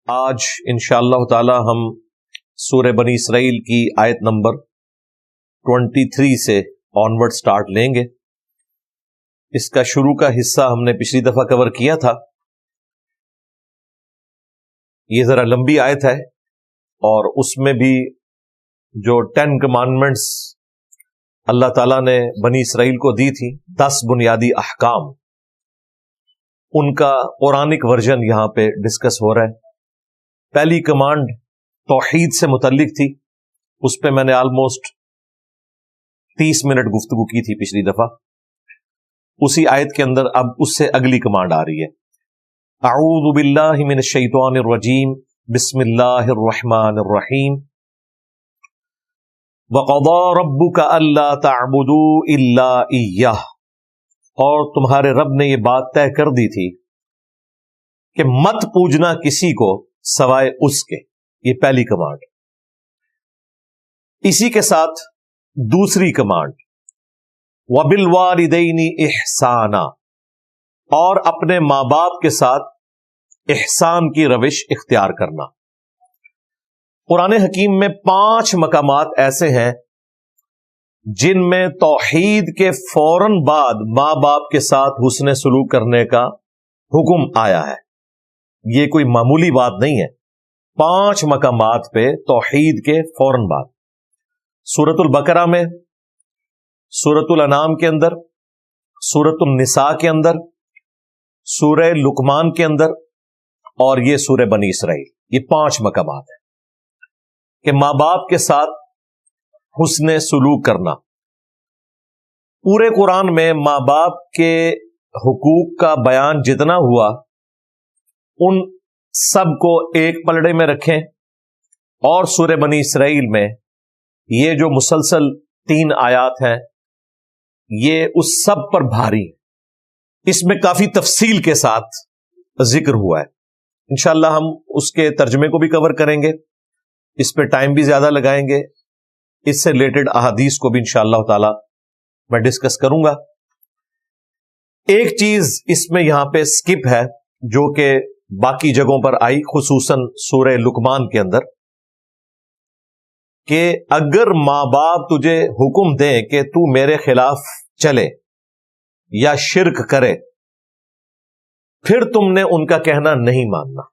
آج انشاءاللہ تعالی ہم سورہ بنی اسرائیل کی آیت نمبر 23 سے آنورڈ سٹارٹ لیں گے۔ اس کا شروع کا حصہ ہم نے پچھلی دفعہ کور کیا تھا۔ یہ ذرا لمبی آیت ہے اور اس میں بھی جو 10 کمانڈمنٹس اللہ تعالیٰ نے بنی اسرائیل کو دی تھی، 10 بنیادی احکام، ان کا قرآنک ورژن یہاں پہ ڈسکس ہو رہا ہے۔ پہلی کمانڈ توحید سے متعلق تھی، اس پہ میں نے آلموسٹ 30 منٹ گفتگو کی تھی پچھلی دفعہ۔ اسی آیت کے اندر اب اس سے اگلی کمانڈ آ رہی ہے، اعوذ باللہ من الشیطان الرجیم، بسم اللہ الرحمن الرحیم، وَقَضَىٰ رَبُّكَ أَلَّا تَعْبُدُوا إِلَّا إِيَّهُ، اور تمہارے رب نے یہ بات طے کر دی تھی کہ مت پوجنا کسی کو سوائے اس کے۔ یہ پہلی کمانڈ۔ اسی کے ساتھ دوسری کمانڈ، وَبِالْوَالِدَيْنِ إِحْسَانًا، اور اپنے ماں باپ کے ساتھ احسان کی روش اختیار کرنا۔ قرآن حکیم میں 5 مقامات ایسے ہیں جن میں توحید کے فوراً بعد ماں باپ کے ساتھ حسن سلوک کرنے کا حکم آیا ہے۔ یہ کوئی معمولی بات نہیں ہے۔ 5 مقامات پہ توحید کے فوراً بعد، سورۃ البقرہ میں، سورۃ الانعام کے اندر، سورۃ النساء کے اندر، سورہ لقمان کے اندر، اور یہ سورہ بنی اسرائیل۔ یہ 5 مقامات ہیں کہ ماں باپ کے ساتھ حسن سلوک کرنا۔ پورے قرآن میں ماں باپ کے حقوق کا بیان جتنا ہوا، ان سب کو ایک پلڑے میں رکھیں، اور سورہ بنی اسرائیل میں یہ جو مسلسل 3 آیات ہیں، یہ اس سب پر بھاری ہے۔ اس میں کافی تفصیل کے ساتھ ذکر ہوا ہے۔ انشاءاللہ ہم اس کے ترجمے کو بھی کور کریں گے، اس پہ ٹائم بھی زیادہ لگائیں گے، اس سے ریلیٹڈ احادیث کو بھی انشاءاللہ تعالی میں ڈسکس کروں گا۔ ایک چیز اس میں یہاں پہ سکپ ہے جو کہ باقی جگہوں پر آئی، خصوصاً سورہ لقمان کے اندر، کہ اگر ماں باپ تجھے حکم دیں کہ تو میرے خلاف چلے یا شرک کرے، پھر تم نے ان کا کہنا نہیں ماننا،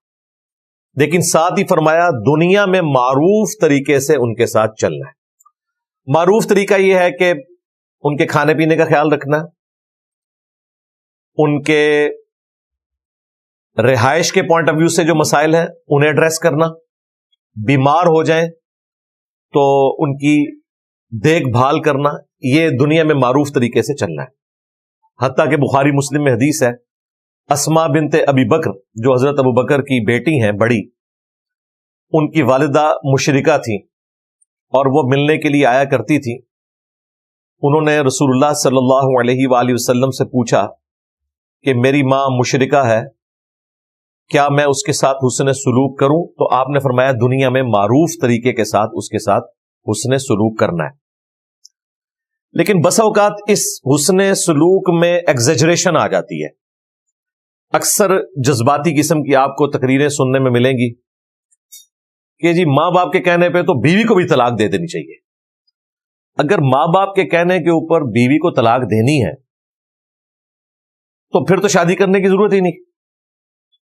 لیکن ساتھ ہی فرمایا دنیا میں معروف طریقے سے ان کے ساتھ چلنا ہے۔ معروف طریقہ یہ ہے کہ ان کے کھانے پینے کا خیال رکھنا، ان کے رہائش کے پوائنٹ آف ویو سے جو مسائل ہیں انہیں ایڈریس کرنا، بیمار ہو جائیں تو ان کی دیکھ بھال کرنا، یہ دنیا میں معروف طریقے سے چلنا ہے۔ حتیٰ کہ بخاری مسلم میں حدیث ہے، اسماء بنت ابی بکر جو حضرت ابو بکر کی بیٹی ہیں بڑی، ان کی والدہ مشرکہ تھیں اور وہ ملنے کے لیے آیا کرتی تھی۔ انہوں نے رسول اللہ صلی اللہ علیہ وآلہ وسلم سے پوچھا کہ میری ماں مشرکہ ہے، کیا میں اس کے ساتھ حسن سلوک کروں؟ تو آپ نے فرمایا دنیا میں معروف طریقے کے ساتھ اس کے ساتھ حسن سلوک کرنا ہے۔ لیکن بسا اوقات اس حسن سلوک میں ایگزیجریشن آ جاتی ہے۔ اکثر جذباتی قسم کی آپ کو تقریریں سننے میں ملیں گی کہ جی ماں باپ کے کہنے پہ تو بیوی کو بھی طلاق دے دینی چاہیے۔ اگر ماں باپ کے کہنے کے اوپر بیوی کو طلاق دینی ہے تو پھر تو شادی کرنے کی ضرورت ہی نہیں۔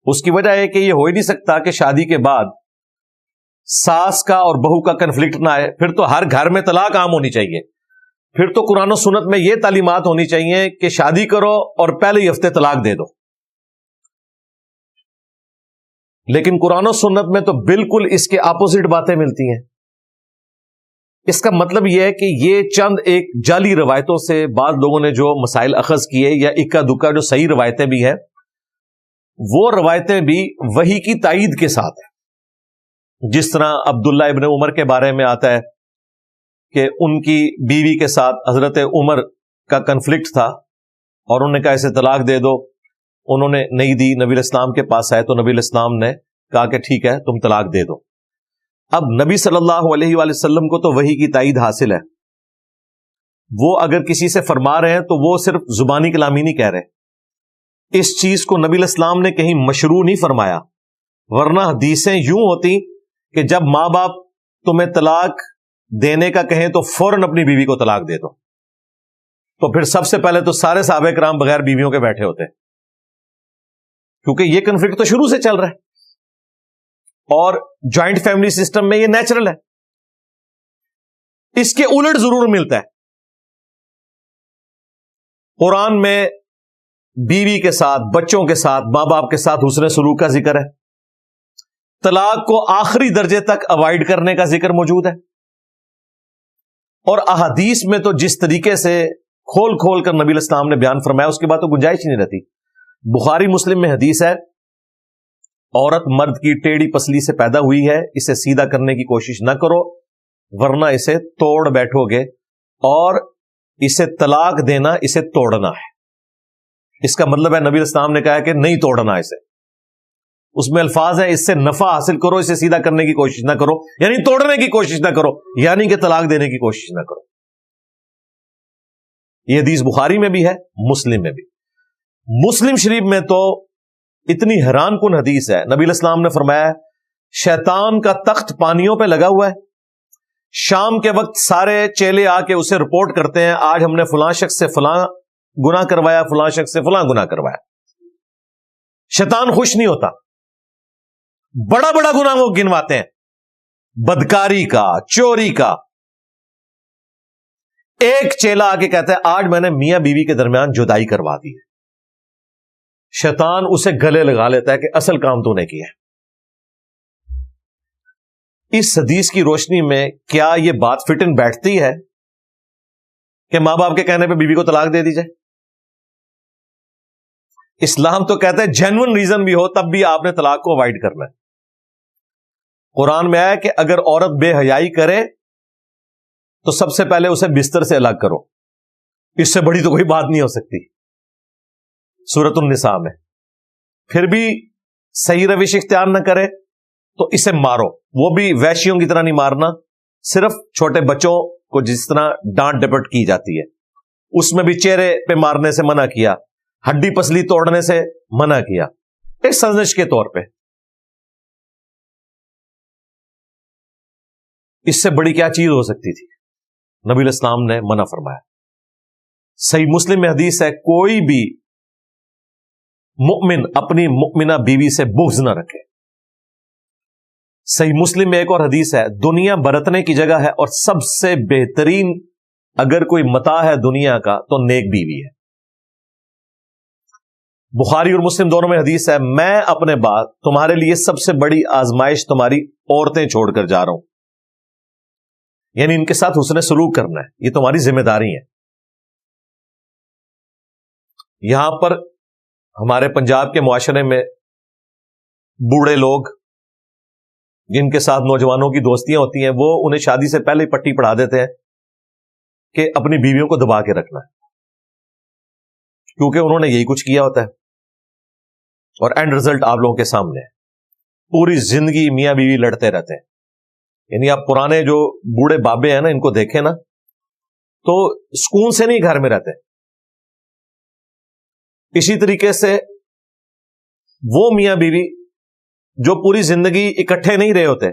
اس کی وجہ ہے کہ یہ ہو ہی نہیں سکتا کہ شادی کے بعد ساس کا اور بہو کا کنفلکٹ نہ آئے، پھر تو ہر گھر میں طلاق عام ہونی چاہیے۔ پھر تو قرآن و سنت میں یہ تعلیمات ہونی چاہیے کہ شادی کرو اور پہلے ہی ہفتے طلاق دے دو۔ لیکن قرآن و سنت میں تو بالکل اس کے اپوزٹ باتیں ملتی ہیں۔ اس کا مطلب یہ ہے کہ یہ چند ایک جعلی روایتوں سے بعض لوگوں نے جو مسائل اخذ کیے، یا اکا دکا جو صحیح روایتیں بھی ہیں، وہ روایتیں بھی وحی کی تائید کے ساتھ ہیں۔ جس طرح عبداللہ ابن عمر کے بارے میں آتا ہے کہ ان کی بیوی کے ساتھ حضرت عمر کا کنفلکٹ تھا اور انہوں نے کہا اسے طلاق دے دو، انہوں نے نہیں دی، نبی الاسلام کے پاس آئے تو نبی الاسلام نے کہا کہ ٹھیک ہے تم طلاق دے دو۔ اب نبی صلی اللہ علیہ وآلہ وسلم کو تو وحی کی تائید حاصل ہے، وہ اگر کسی سے فرما رہے ہیں تو وہ صرف زبانی کلامی نہیں کہہ رہے، اس چیز کو نبی الاسلام نے کہیں مشروع نہیں فرمایا، ورنہ حدیثیں یوں ہوتی کہ جب ماں باپ تمہیں طلاق دینے کا کہیں تو فوراً اپنی بیوی کو طلاق دے دو. تو پھر سب سے پہلے تو سارے صحابہ کرام بغیر بیویوں کے بیٹھے ہوتے, کیونکہ یہ کنفلکٹ تو شروع سے چل رہا ہے, اور جوائنٹ فیملی سسٹم میں یہ نیچرل ہے. اس کے الٹ ضرور ملتا ہے. قرآن میں بیوی کے ساتھ, بچوں کے ساتھ, ماں باپ کے ساتھ حسن سلوک کا ذکر ہے. طلاق کو آخری درجے تک اوائڈ کرنے کا ذکر موجود ہے. اور احادیث میں تو جس طریقے سے کھول کھول کر نبی علیہ السلام نے بیان فرمایا, اس کے بعد تو گنجائش نہیں رہتی. بخاری مسلم میں حدیث ہے, عورت مرد کی ٹیڑھی پسلی سے پیدا ہوئی ہے, اسے سیدھا کرنے کی کوشش نہ کرو ورنہ اسے توڑ بیٹھو گے, اور اسے طلاق دینا اسے توڑنا ہے. اس کا مطلب ہے نبی علیہ السلام نے کہا کہ نہیں توڑنا اسے. اس میں الفاظ ہیں اس سے نفع حاصل کرو, اسے سیدھا کرنے کی کوشش نہ کرو, یعنی توڑنے کی کوشش نہ کرو, یعنی کہ طلاق دینے کی کوشش نہ کرو. یہ حدیث بخاری میں بھی ہے, مسلم میں بھی. مسلم شریف میں تو اتنی حیران کن حدیث ہے, نبی علیہ السلام نے فرمایا شیطان کا تخت پانیوں پہ لگا ہوا ہے, شام کے وقت سارے چیلے آ کے اسے رپورٹ کرتے ہیں آج ہم نے فلاں شخص سے فلاں گناہ کروایا, فلاں شخص سے فلاں گناہ کروایا. شیطان خوش نہیں ہوتا, بڑا بڑا گناہ وہ گنواتے ہیں, بدکاری کا, چوری کا. ایک چیلا آ کے کہتا ہے آج میں نے میاں بیوی کے درمیان جدائی کروا دی ہے. شیطان اسے گلے لگا لیتا ہے کہ اصل کام تو نے کیا ہے. اس حدیث کی روشنی میں کیا یہ بات فٹ ان بیٹھتی ہے کہ ماں باپ کے کہنے پہ بیوی کو طلاق دے دی جائے؟ اسلام تو کہتا ہے جینوئن ریزن بھی ہو تب بھی آپ نے طلاق کو اوائڈ کرنا ہے. قرآن میں آیا کہ اگر عورت بے حیائی کرے تو سب سے پہلے اسے بستر سے الگ کرو, اس سے بڑی تو کوئی بات نہیں ہو سکتی. سورۃ النساء میں. پھر بھی صحیح روش اختیار نہ کرے تو اسے مارو, وہ بھی ویشیوں کی طرح نہیں مارنا, صرف چھوٹے بچوں کو جس طرح ڈانٹ ڈپٹ کی جاتی ہے اس میں بھی چہرے پہ مارنے سے منع کیا, ہڈی پسلی توڑنے سے منع کیا, ایک سازش کے طور پہ. اس سے بڑی کیا چیز ہو سکتی تھی؟ نبی علیہ السلام نے منع فرمایا. صحیح مسلم میں حدیث ہے کوئی بھی مؤمن اپنی مؤمنہ بیوی سے بغض نہ رکھے. صحیح مسلم میں ایک اور حدیث ہے دنیا برتنے کی جگہ ہے اور سب سے بہترین اگر کوئی متاع ہے دنیا کا تو نیک بیوی ہے. بخاری اور مسلم دونوں میں حدیث ہے میں اپنے بعد تمہارے لیے سب سے بڑی آزمائش تمہاری عورتیں چھوڑ کر جا رہا ہوں, یعنی ان کے ساتھ حسن سلوک کرنا ہے, یہ تمہاری ذمہ داری ہے. یہاں پر ہمارے پنجاب کے معاشرے میں بوڑھے لوگ جن کے ساتھ نوجوانوں کی دوستیاں ہوتی ہیں وہ انہیں شادی سے پہلے پٹی پڑھا دیتے ہیں کہ اپنی بیویوں کو دبا کے رکھنا ہے, کیونکہ انہوں نے یہی کچھ کیا ہوتا ہے. اور اینڈ رزلٹ آپ لوگوں کے سامنے ہے, پوری زندگی میاں بیوی لڑتے رہتے ہیں. یعنی آپ پرانے جو بوڑھے بابے ہیں نا ان کو دیکھیں نا تو سکون سے نہیں گھر میں رہتے. اسی طریقے سے وہ میاں بیوی جو پوری زندگی اکٹھے نہیں رہے ہوتے,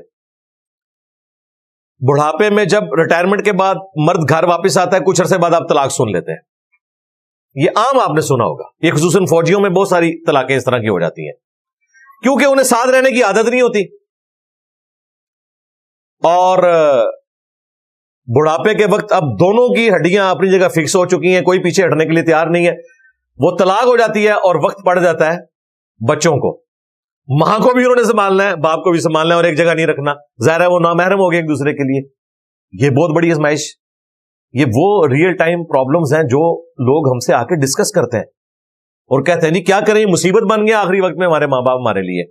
بڑھاپے میں جب ریٹائرمنٹ کے بعد مرد گھر واپس آتا ہے کچھ عرصے بعد آپ طلاق سن لیتے ہیں. یہ عام آپ نے سنا ہوگا, یہ خصوصاً فوجیوں میں بہت ساری طلاقیں اس طرح کی ہو جاتی ہیں کیونکہ انہیں ساتھ رہنے کی عادت نہیں ہوتی, اور بڑھاپے کے وقت اب دونوں کی ہڈیاں اپنی جگہ فکس ہو چکی ہیں, کوئی پیچھے ہٹنے کے لیے تیار نہیں ہے. وہ طلاق ہو جاتی ہے اور وقت پڑ جاتا ہے بچوں کو. ماں کو بھی انہوں نے سنبھالنا ہے, باپ کو بھی سنبھالنا ہے, اور ایک جگہ نہیں رکھنا. ظاہر ہے وہ نامحرم ہو گئے ایک دوسرے کے لیے. یہ بہت بڑی آزمائش. یہ وہ ریئل ٹائم پرابلمز ہیں جو لوگ ہم سے آ کے ڈسکس کرتے ہیں اور کہتے ہیں نہیں کیا کریں, مصیبت بن گیا آخری وقت میں ہمارے ماں باپ ہمارے لیے.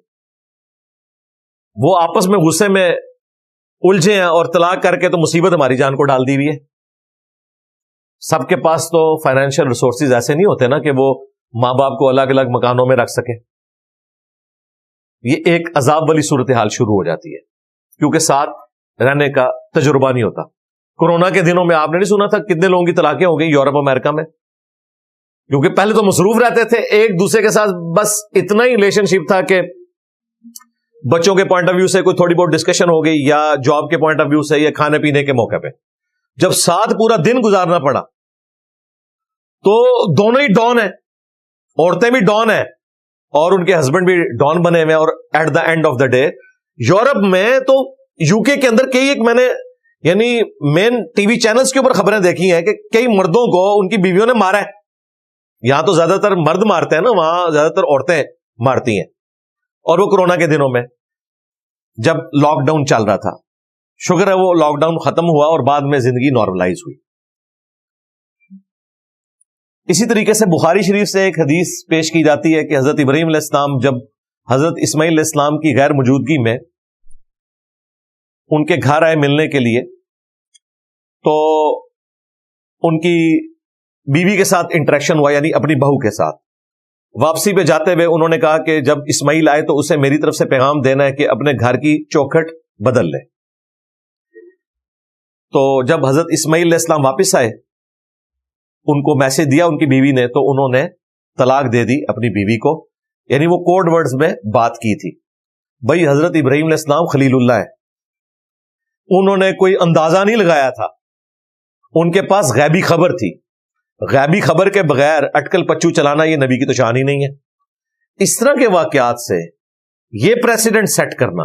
وہ آپس میں غصے میں الجھے ہیں اور طلاق کر کے تو مصیبت ہماری جان کو ڈال دی ہوئی ہے. سب کے پاس تو فائنینشیل ریسورسز ایسے نہیں ہوتے نا کہ وہ ماں باپ کو الگ الگ مکانوں میں رکھ سکے. یہ ایک عذاب والی صورتحال شروع ہو جاتی ہے کیونکہ ساتھ رہنے کا تجربہ نہیں ہوتا. کورونا کے دنوں میں آپ نے نہیں سنا تھا کتنے لوگوں کی طلاقیں ہو گئی یورپ امریکہ میں, کیونکہ پہلے تو مصروف رہتے تھے ایک دوسرے کے ساتھ, بس اتنا ہی ریلیشن شپ تھا کہ بچوں کے پوائنٹ آف ویو سے کوئی تھوڑی بہت ڈسکشن ہو گئی, یا جاب کے پوائنٹ آف ویو سے, یا کھانے پینے کے موقع پہ, جب ساتھ پورا دن گزارنا پڑا تو دونوں ہی ڈان ہیں, عورتیں بھی ڈان ہیں اور ان کے ہسبینڈ بھی ڈان بنے ہوئے. اور at the end of the day Europe میں تو یو کے اندر کئی ایک میں نے یعنی مین ٹی وی چینلز کے اوپر خبریں دیکھی ہیں کہ کئی مردوں کو ان کی بیویوں نے مارا ہے. یہاں تو زیادہ تر مرد مارتے ہیں نا, وہاں زیادہ تر عورتیں مارتی ہیں. اور وہ کورونا کے دنوں میں جب لاک ڈاؤن چل رہا تھا, شکر ہے وہ لاک ڈاؤن ختم ہوا اور بعد میں زندگی نارملائز ہوئی. اسی طریقے سے بخاری شریف سے ایک حدیث پیش کی جاتی ہے کہ حضرت ابراہیم علیہ السلام جب حضرت اسماعیل علیہ السلام کی غیر موجودگی میں ان کے گھر آئے ملنے کے لیے, تو ان کی بیوی کے ساتھ انٹریکشن ہوا, یعنی اپنی بہو کے ساتھ. واپسی پہ جاتے ہوئے انہوں نے کہا کہ جب اسماعیل آئے تو اسے میری طرف سے پیغام دینا ہے کہ اپنے گھر کی چوکھٹ بدل لے. تو جب حضرت اسماعیل علیہ السلام واپس آئے, ان کو میسج دیا ان کی بیوی نے, تو انہوں نے طلاق دے دی اپنی بیوی کو, یعنی وہ کوڈ ورڈز میں بات کی تھی. بھائی حضرت ابراہیم علیہ السلام خلیل اللہ ہے, انہوں نے کوئی اندازہ نہیں لگایا تھا, ان کے پاس غیبی خبر تھی. غیبی خبر کے بغیر اٹکل پچو چلانا یہ نبی کی تو شان ہی نہیں ہے. اس طرح کے واقعات سے یہ پریسیڈنٹ سیٹ کرنا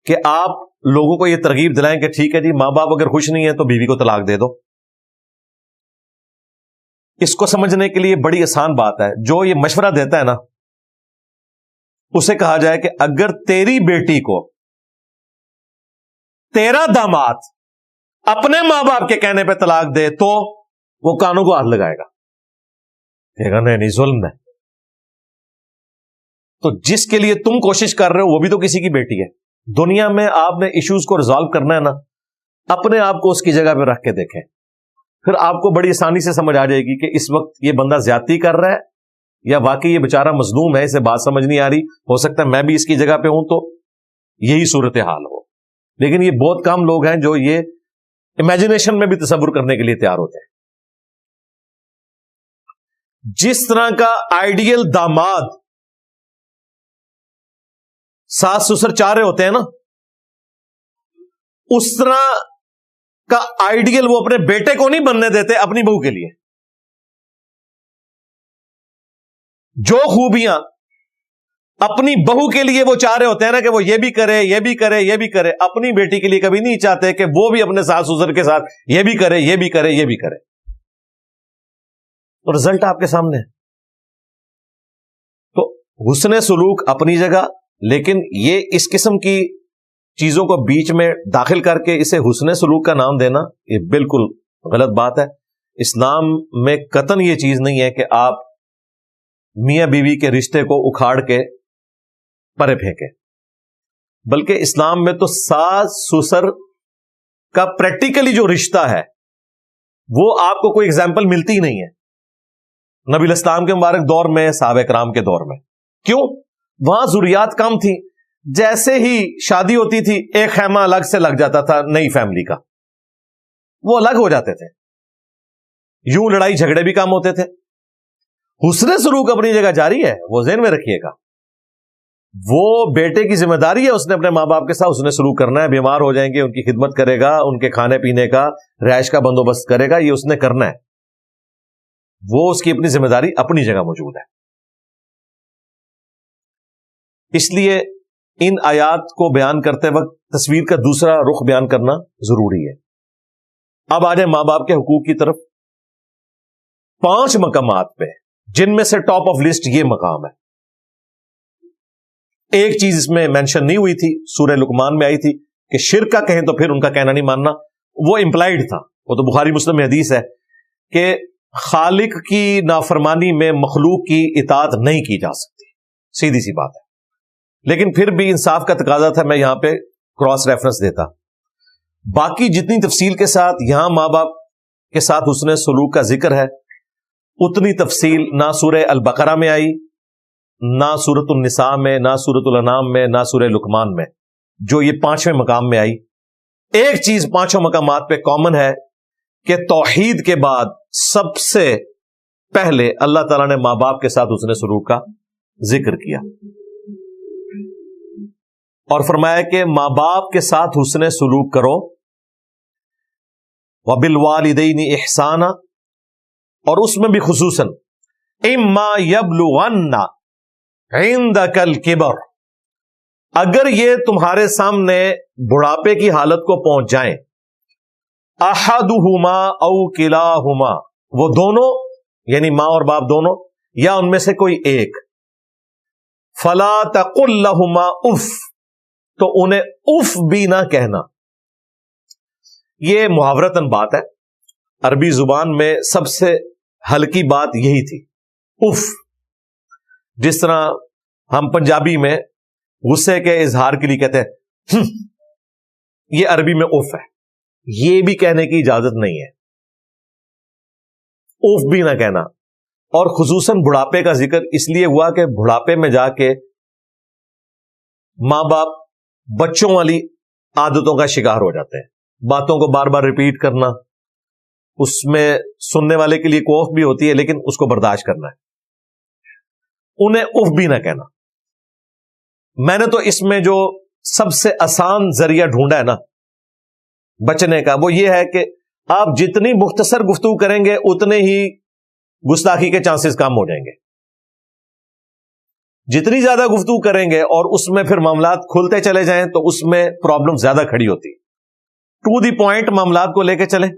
کہ آپ لوگوں کو یہ ترغیب دلائیں کہ ٹھیک ہے جی, ماں باپ اگر خوش نہیں ہے تو بیوی کو طلاق دے دو, اس کو سمجھنے کے لیے بڑی آسان بات ہے. جو یہ مشورہ دیتا ہے نا, اسے کہا جائے کہ اگر تیری بیٹی کو تیرا داماد اپنے ماں باپ کے کہنے پہ طلاق دے تو وہ کانوں کو ہاتھ لگائے گا, کہے گا نہیں ظلم ہے. تو جس کے لیے تم کوشش کر رہے ہو وہ بھی تو کسی کی بیٹی ہے. دنیا میں آپ نے ایشوز کو ریزالو کرنا ہے نا, اپنے آپ کو اس کی جگہ پہ رکھ کے دیکھیں, پھر آپ کو بڑی آسانی سے سمجھ آ جائے گی کہ اس وقت یہ بندہ زیادتی کر رہا ہے یا واقعی یہ بیچارہ مظلوم ہے, اسے بات سمجھ نہیں آ رہی. ہو سکتا ہے میں بھی اس کی جگہ پہ ہوں تو یہی صورتحال ہو. لیکن یہ بہت کم لوگ ہیں جو یہ امیجنیشن میں بھی تصور کرنے کے لیے تیار ہوتے ہیں. جس طرح کا آئیڈیل داماد ساس سسر چاہ رہے ہوتے ہیں نا, اس طرح کا آئیڈیل وہ اپنے بیٹے کو نہیں بننے دیتے اپنی بہو کے لیے. جو خوبیاں اپنی بہو کے لیے وہ چاہ رہے ہوتے ہیں نا کہ وہ یہ بھی کرے یہ بھی کرے یہ بھی کرے, اپنی بیٹی کے لیے کبھی نہیں چاہتے کہ وہ بھی اپنے ساس سسر کے ساتھ یہ بھی کرے یہ بھی کرے یہ بھی کرے. تو رزلٹ آپ کے سامنے ہے. تو حسن سلوک اپنی جگہ, لیکن یہ اس قسم کی چیزوں کو بیچ میں داخل کر کے اسے حسن سلوک کا نام دینا یہ بالکل غلط بات ہے. اسلام میں قطعاً یہ چیز نہیں ہے کہ آپ میاں بیوی کے رشتے کو اکھاڑ کے پرے پھینکیں, بلکہ اسلام میں تو ساس سسر کا پریکٹیکلی جو رشتہ ہے وہ آپ کو کوئی ایگزامپل ملتی ہی نہیں ہے. نبی علیہ السلام کے مبارک دور میں, صحابہ کرام کے دور میں, کیوں؟ وہاں ضروریات کم تھی. جیسے ہی شادی ہوتی تھی ایک خیمہ الگ سے لگ جاتا تھا نئی فیملی کا, وہ الگ ہو جاتے تھے, یوں لڑائی جھگڑے بھی کم ہوتے تھے. حسن سلوک اپنی جگہ جاری ہے, وہ ذہن میں رکھیے گا. وہ بیٹے کی ذمہ داری ہے اس نے اپنے ماں باپ کے ساتھ حسن سلوک کرنا ہے. بیمار ہو جائیں گے ان کی خدمت کرے گا, ان کے کھانے پینے کا رہائش کا بندوبست کرے گا, یہ اس نے کرنا ہے. وہ اس کی اپنی ذمہ داری اپنی جگہ موجود ہے. اس لیے ان آیات کو بیان کرتے وقت تصویر کا دوسرا رخ بیان کرنا ضروری ہے. اب آ جائیں ماں باپ کے حقوق کی طرف. 5 مقامات پہ, جن میں سے ٹاپ آف لسٹ یہ مقام ہے. ایک چیز اس میں مینشن نہیں ہوئی تھی, سورہ لقمان میں آئی تھی کہ شرک کا کہیں تو پھر ان کا کہنا نہیں ماننا, وہ امپلائڈ تھا. وہ تو بخاری مسلم میں حدیث ہے کہ خالق کی نافرمانی میں مخلوق کی اطاعت نہیں کی جا سکتی, سیدھی سی بات ہے. لیکن پھر بھی انصاف کا تقاضا تھا, میں یہاں پہ کراس ریفرنس دیتا. باقی جتنی تفصیل کے ساتھ یہاں ماں باپ کے ساتھ حسن سلوک کا ذکر ہے, اتنی تفصیل نہ سورہ البقرہ میں آئی, نہ سورۃ النساء میں, نہ سورۃ الانعام میں, نہ سورہ لقمان میں, جو یہ 5ویں مقام میں آئی. ایک چیز 5 مقامات پہ کامن ہے کہ توحید کے بعد سب سے پہلے اللہ تعالیٰ نے ماں باپ کے ساتھ حسن سلوک کا ذکر کیا. اور فرمایا کہ ماں باپ کے ساتھ حسن سلوک کرو، وبالوالدین احسانا، اور اس میں بھی خصوصاً اما یبلغن عندک الکبر، اگر یہ تمہارے سامنے بڑھاپے کی حالت کو پہنچ جائیں، احدہما او کلاہما، وہ دونوں یعنی ماں اور باپ دونوں یا ان میں سے کوئی ایک، فلا تقل لہما اف، تو انہیں اف بھی نہ کہنا۔ یہ محاورتاً بات ہے، عربی زبان میں سب سے ہلکی بات یہی تھی، اف۔ جس طرح ہم پنجابی میں غصے کے اظہار کے لیے کہتے ہیں یہ عربی میں اف ہے، یہ بھی کہنے کی اجازت نہیں ہے، اف بھی نہ کہنا۔ اور خصوصاً بڑھاپے کا ذکر اس لیے ہوا کہ بڑھاپے میں جا کے ماں باپ بچوں والی عادتوں کا شکار ہو جاتے ہیں، باتوں کو بار بار ریپیٹ کرنا، اس میں سننے والے کے لیے کوف بھی ہوتی ہے لیکن اس کو برداشت کرنا ہے، انہیں اف بھی نہ کہنا۔ میں نے تو اس میں جو سب سے آسان ذریعہ ڈھونڈا ہے نا بچنے کا، وہ یہ ہے کہ آپ جتنی مختصر گفتگو کریں گے اتنے ہی گستاخی کے چانسز کم ہو جائیں گے۔ جتنی زیادہ گفتگو کریں گے اور اس میں پھر معاملات کھلتے چلے جائیں تو اس میں پرابلم زیادہ کھڑی ہوتی، ٹو دی پوائنٹ معاملات کو لے کے چلیں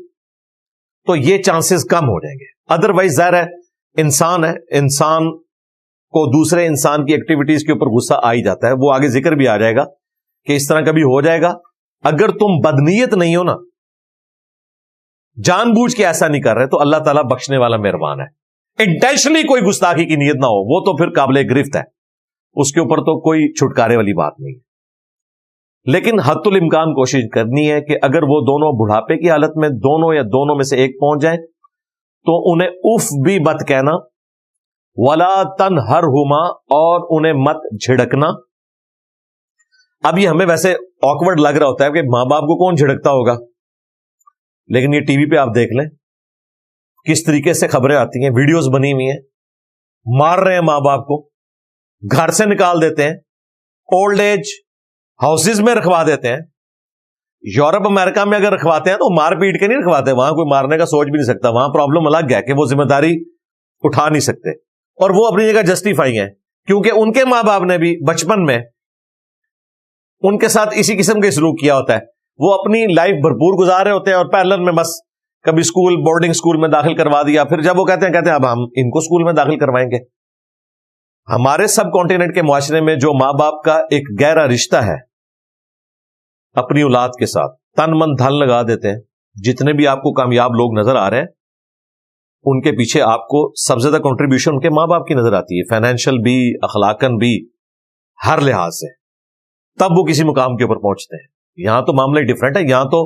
تو یہ چانسز کم ہو جائیں گے۔ ادروائز ظاہر ہے انسان ہے، انسان کو دوسرے انسان کی ایکٹیویٹیز کے اوپر غصہ آ ہی جاتا ہے، وہ آگے ذکر بھی آ جائے گا کہ اس طرح کبھی ہو جائے گا۔ اگر تم بدنیت نہیں ہو نا، جان بوجھ کے ایسا نہیں کر رہے، تو اللہ تعالیٰ بخشنے والا مہربان ہے۔ انٹینشنلی کوئی گستاخی کی نیت نہ ہو، وہ تو پھر قابل گرفت ہے، اس کے اوپر تو کوئی چھٹکارے والی بات نہیں ہے۔ لیکن حد الامکان کوشش کرنی ہے کہ اگر وہ دونوں بڑھاپے کی حالت میں دونوں یا دونوں میں سے ایک پہنچ جائیں تو انہیں اف بھی مت کہنا، ولا تنہرہما، اور انہیں مت جھڑکنا۔ اب یہ ہمیں ویسے آکورڈ لگ رہا ہوتا ہے کہ ماں باپ کو کون جھڑکتا ہوگا، لیکن یہ ٹی وی پہ آپ دیکھ لیں کس طریقے سے خبریں آتی ہیں، ویڈیوز بنی ہوئی ہیں، مار رہے ہیں ماں باپ کو، گھر سے نکال دیتے ہیں، اولڈ ایج ہاؤسز میں رکھوا دیتے ہیں۔ یورپ امریکہ میں اگر رکھواتے ہیں تو مار پیٹ کے نہیں رکھواتے، وہاں کوئی مارنے کا سوچ بھی نہیں سکتا، وہاں پرابلم الگ ہے کہ وہ ذمہ داری اٹھا نہیں سکتے، اور وہ اپنی جگہ جسٹیفائی ہیں کیونکہ ان کے ماں باپ نے بھی بچپن میں ان کے ساتھ اسی قسم کے سلوک کیا ہوتا ہے۔ وہ اپنی لائف بھرپور گزار رہے ہوتے ہیں اور پیرلر میں بس کبھی اسکول بورڈنگ اسکول میں داخل کروا دیا، پھر جب وہ کہتے ہیں اب ہم ان کو اسکول میں داخل کروائیں گے۔ ہمارے سب کانٹیننٹ کے معاشرے میں جو ماں باپ کا ایک گہرا رشتہ ہے اپنی اولاد کے ساتھ، تن من دھن لگا دیتے ہیں۔ جتنے بھی آپ کو کامیاب لوگ نظر آ رہے ہیں ان کے پیچھے آپ کو سب سے زیادہ کنٹریبیوشن ان کے ماں باپ کی نظر آتی ہے، فائنینشیل بھی، اخلاقاً بھی، ہر لحاظ سے، تب وہ کسی مقام کے اوپر پہنچتے ہیں۔ یہاں تو معاملہ ڈیفرنٹ ہے، یہاں تو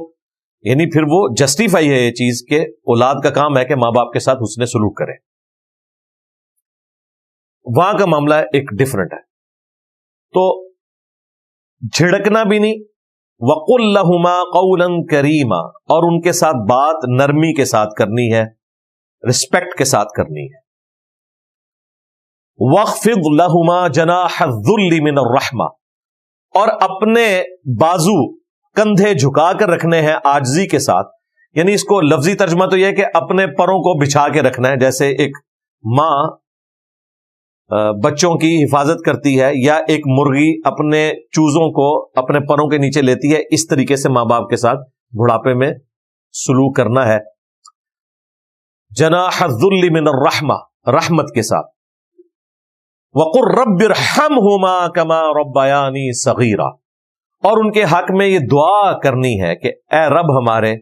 یعنی پھر وہ جسٹیفائی ہے یہ چیز کہ اولاد کا کام ہے کہ ماں باپ کے ساتھ حسن سلوک کرے، وہاں کا معاملہ ایک ڈیفرنٹ ہے۔ تو جھڑکنا بھی نہیں، وَقُلْ لَهُمَا قَوْلًا كَرِيمًا، اور ان کے ساتھ بات نرمی کے ساتھ کرنی ہے، رسپیکٹ کے ساتھ کرنی ہے۔ وَاخْفِضْ لَهُمَا جَنَاحَ الذُّلِّ مِنَ الرَّحْمَةِ، اور اپنے بازو کندھے جھکا کر رکھنے ہیں عاجزی کے ساتھ، یعنی اس کو لفظی ترجمہ تو یہ ہے کہ اپنے پروں کو بچھا کے رکھنا ہے، جیسے ایک ماں بچوں کی حفاظت کرتی ہے یا ایک مرغی اپنے چوزوں کو اپنے پروں کے نیچے لیتی ہے، اس طریقے سے ماں باپ کے ساتھ بڑھاپے میں سلوک کرنا ہے۔ جناح الذل من الرحمہ، رحمت کے ساتھ۔ وَقُلْ رَبِّ ارْحَمْهُمَا كَمَا رَبَّيَانِي صَغِيرًا، اور ان کے حق میں یہ دعا کرنی ہے کہ اے رب ہمارے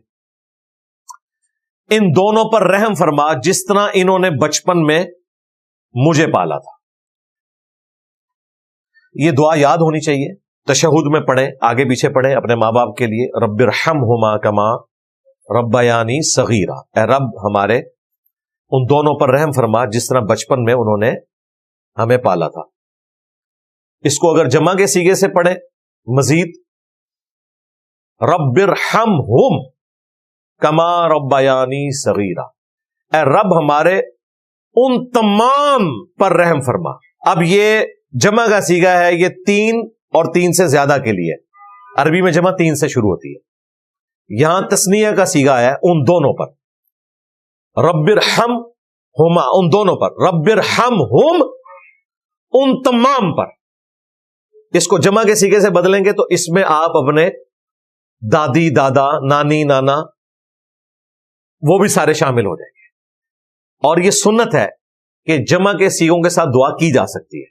ان دونوں پر رحم فرما جس طرح انہوں نے بچپن میں مجھے پالا تھا۔ یہ دعا یاد ہونی چاہیے، تشہد میں پڑھیں، آگے پیچھے پڑھیں اپنے ماں باپ کے لیے، رب ارحمہما کما ربیانی صغیرا، اے رب ہمارے ان دونوں پر رحم فرما جس طرح بچپن میں انہوں نے ہمیں پالا تھا۔ اس کو اگر جمع کے سیغے سے پڑھیں مزید، رب ارحمہم کما ربیانی صغیرا، اے رب ہمارے ان تمام پر رحم فرما۔ اب یہ جمع کا سیغہ ہے، یہ تین اور 3 سے زیادہ کے لیے. عربی میں جمع 3 سے شروع ہوتی ہے. یہاں تسنیہ کا صیغہ ہے ان دونوں پر. رب ارحمہما ان دونوں پر، رب ارحمہم ان تمام پر. اس کو جمع کے صیغے سے بدلیں گے تو اس میں آپ اپنے دادی، دادا، نانی، نانا وہ بھی سارے شامل ہو جائیں گے. اور یہ سنت ہے کہ جمع کے صیغوں کے ساتھ دعا کی جا سکتی ہے.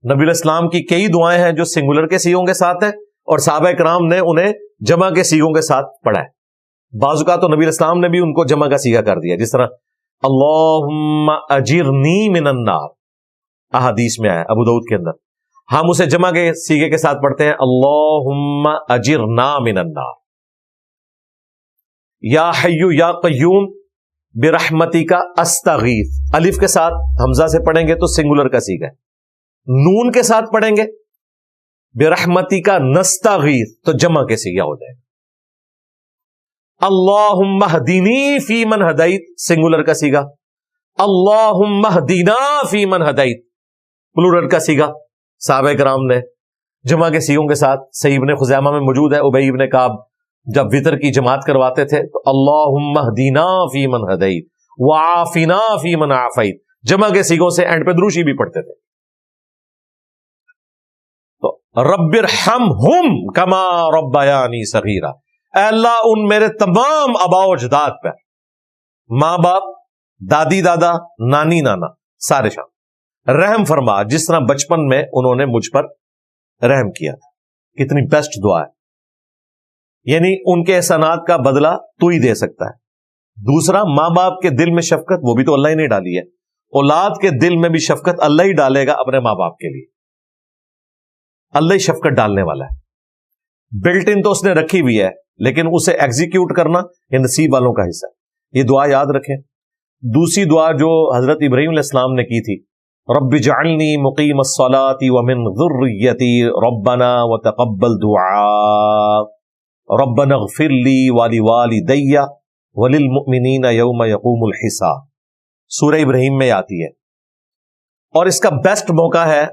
نبی علیہ السلام کی کئی دعائیں ہیں جو سنگولر کے صیغوں کے ساتھ ہیں اور صحابہ کرام نے انہیں جمع کے صیغوں کے ساتھ پڑھا ہے. بعض اوقات تو نبی علیہ السلام نے بھی ان کو جمع کا صیغہ کر دیا، جس طرح اللہم اجرنی من النار احادیث میں آیا ابو داؤد کے اندر. ہم اسے جمع کے صیغے کے ساتھ پڑھتے ہیں اللہم اجرنا من النار. یا حی یا قیوم برحمتی کا استغیث، الف کے ساتھ حمزہ سے پڑھیں گے تو سنگولر کا صیغہ ہے. نون کے ساتھ پڑھیں گے برحمتی کا نستغیث تو جمع کے صیغہ ہو جائے گا. اللہم اہدنی فی من ہدیت سنگولر کا صیغہ، اللہم اہدنا فی من ہدیت پلورل کا صیغہ. صحابہ کرام نے جمع کے صیغوں کے ساتھ، صحیح ابن خزیمہ میں موجود ہے، ابی ابن کعب جب وطر کی جماعت کرواتے تھے تو اللہم اہدنا فی من ہدیت وعافنا فی من عافیت جمع کے صیغوں سے اینڈ پہ دروشی بھی پڑھتے تھے. تو رب ارحمہم کما ربیانی صغیرا، اے اللہ ان میرے تمام آباء و اجداد پہ، ماں باپ، دادی دادا، نانی نانا سارے شامل، رحم فرما جس طرح بچپن میں انہوں نے مجھ پر رحم کیا تھا. کتنی بیسٹ دعا ہے. یعنی ان کے احسانات کا بدلہ تو ہی دے سکتا ہے. دوسرا، ماں باپ کے دل میں شفقت وہ بھی تو اللہ ہی نے ڈالی ہے. اولاد کے دل میں بھی شفقت اللہ ہی ڈالے گا اپنے ماں باپ کے لیے. اللہ ہی شفقت ڈالنے والا ہے. بلٹ ان تو اس نے رکھی ہوئی ہے لیکن اسے ایگزیکیوٹ کرنا یہ نصیب والوں کا حصہ ہے. یہ دعا یاد رکھیں. دوسری دعا جو حضرت ابراہیم علیہ السلام نے کی تھی، رب اجعلنی مقیم الصلاۃ ومن ذریتی ربنا وتقبل دعاء ربنا اغفر لی ولوالدی وللمؤمنین یوم یقوم الحساب. سورہ ابراہیم میں آتی ہے اور اس کا بیسٹ موقع ہے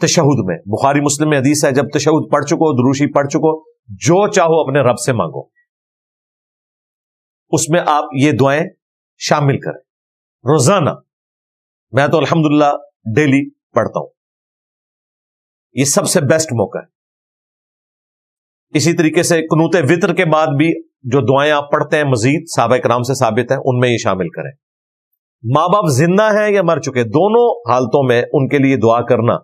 تشہد میں. بخاری مسلم میں حدیث ہے، جب تشہد پڑھ چکو، دروشی پڑھ چکو، جو چاہو اپنے رب سے مانگو. اس میں آپ یہ دعائیں شامل کریں روزانہ. میں تو الحمدللہ ڈیلی پڑھتا ہوں. یہ سب سے بیسٹ موقع ہے. اسی طریقے سے قنوت وطر کے بعد بھی جو دعائیں آپ پڑھتے ہیں مزید صحابہ کرام سے ثابت ہیں، ان میں یہ شامل کریں. ماں باپ زندہ ہیں یا مر چکے، دونوں حالتوں میں ان کے لیے دعا کرنا.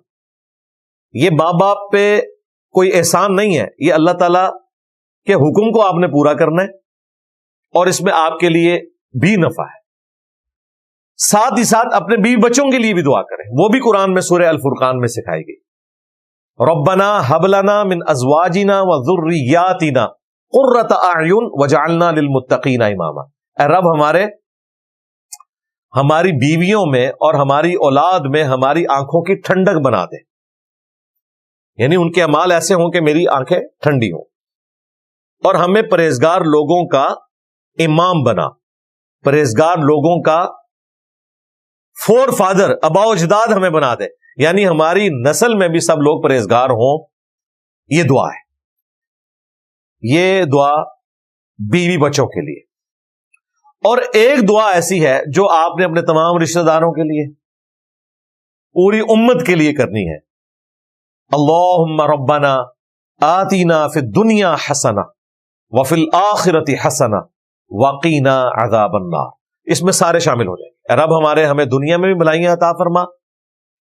یہ ماں باپ پہ کوئی احسان نہیں ہے، یہ اللہ تعالی کے حکم کو آپ نے پورا کرنا ہے اور اس میں آپ کے لیے بھی نفع ہے. ساتھ ہی ساتھ اپنے بیوی بچوں کے لیے بھی دعا کریں. وہ بھی قرآن میں سورہ الفرقان میں سکھائی گئی. ربنا هب لنا من ازواجنا وذریاتنا قرۃ اعین وجعلنا للمتقین اماما. اے رب ہماری بیویوں میں اور ہماری اولاد میں ہماری آنکھوں کی ٹھنڈک بنا دے. یعنی ان کے اعمال ایسے ہوں کہ میری آنکھیں ٹھنڈی ہوں، اور ہمیں پرہیزگار لوگوں کا امام بنا، پرہیزگار لوگوں کا فور فادر، ابا و اجداد ہمیں بنا دے. یعنی ہماری نسل میں بھی سب لوگ پرہیزگار ہوں. یہ دعا ہے. یہ دعا بیوی بچوں کے لیے. اور ایک دعا ایسی ہے جو آپ نے اپنے تمام رشتہ داروں کے لیے، پوری امت کے لیے کرنی ہے. اللہم ربنا آتینا فی الدنیا حسنہ وفی الآخرۃ حسنہ وقینا عذاب النار. اس میں سارے شامل ہو جائیں گے. رب ہمیں دنیا میں بھی بھلائیاں عطا فرما،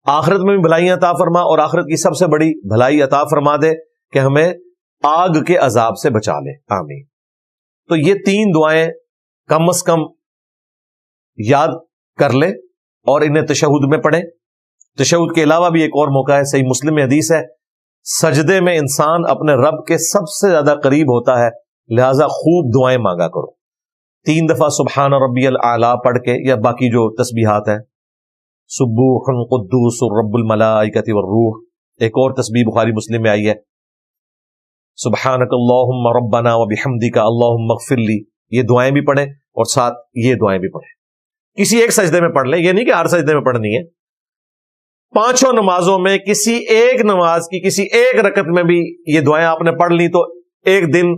آخرت میں بھی بھلائیاں عطا فرما، اور آخرت کی سب سے بڑی بھلائی عطا فرما دے کہ ہمیں آگ کے عذاب سے بچا لے. آمین. تو یہ 3 دعائیں کم از کم یاد کر لیں اور انہیں تشہد میں پڑھیں. تشہد کے علاوہ بھی ایک اور موقع ہے، صحیح مسلم میں حدیث ہے، سجدے میں انسان اپنے رب کے سب سے زیادہ قریب ہوتا ہے، لہذا خوب دعائیں مانگا کرو. 3 دفعہ سبحان ربی الاعلیٰ پڑھ کے، یا باقی جو تسبیحات ہیں، سبوح قدوس رب الملائکۃ والروح. ایک اور تسبیح بخاری مسلم میں آئی ہے، سبحانک اللہم ربنا وبحمدک اللہم اغفر لی. یہ دعائیں بھی پڑھیں اور ساتھ یہ دعائیں بھی پڑھیں. کسی ایک سجدے میں پڑھ لیں، یہ نہیں کہ ہر سجدے میں پڑھنی ہے. 5 نمازوں میں کسی ایک نماز کی کسی ایک رکعت میں بھی یہ دعائیں آپ نے پڑھ لی تو ایک دن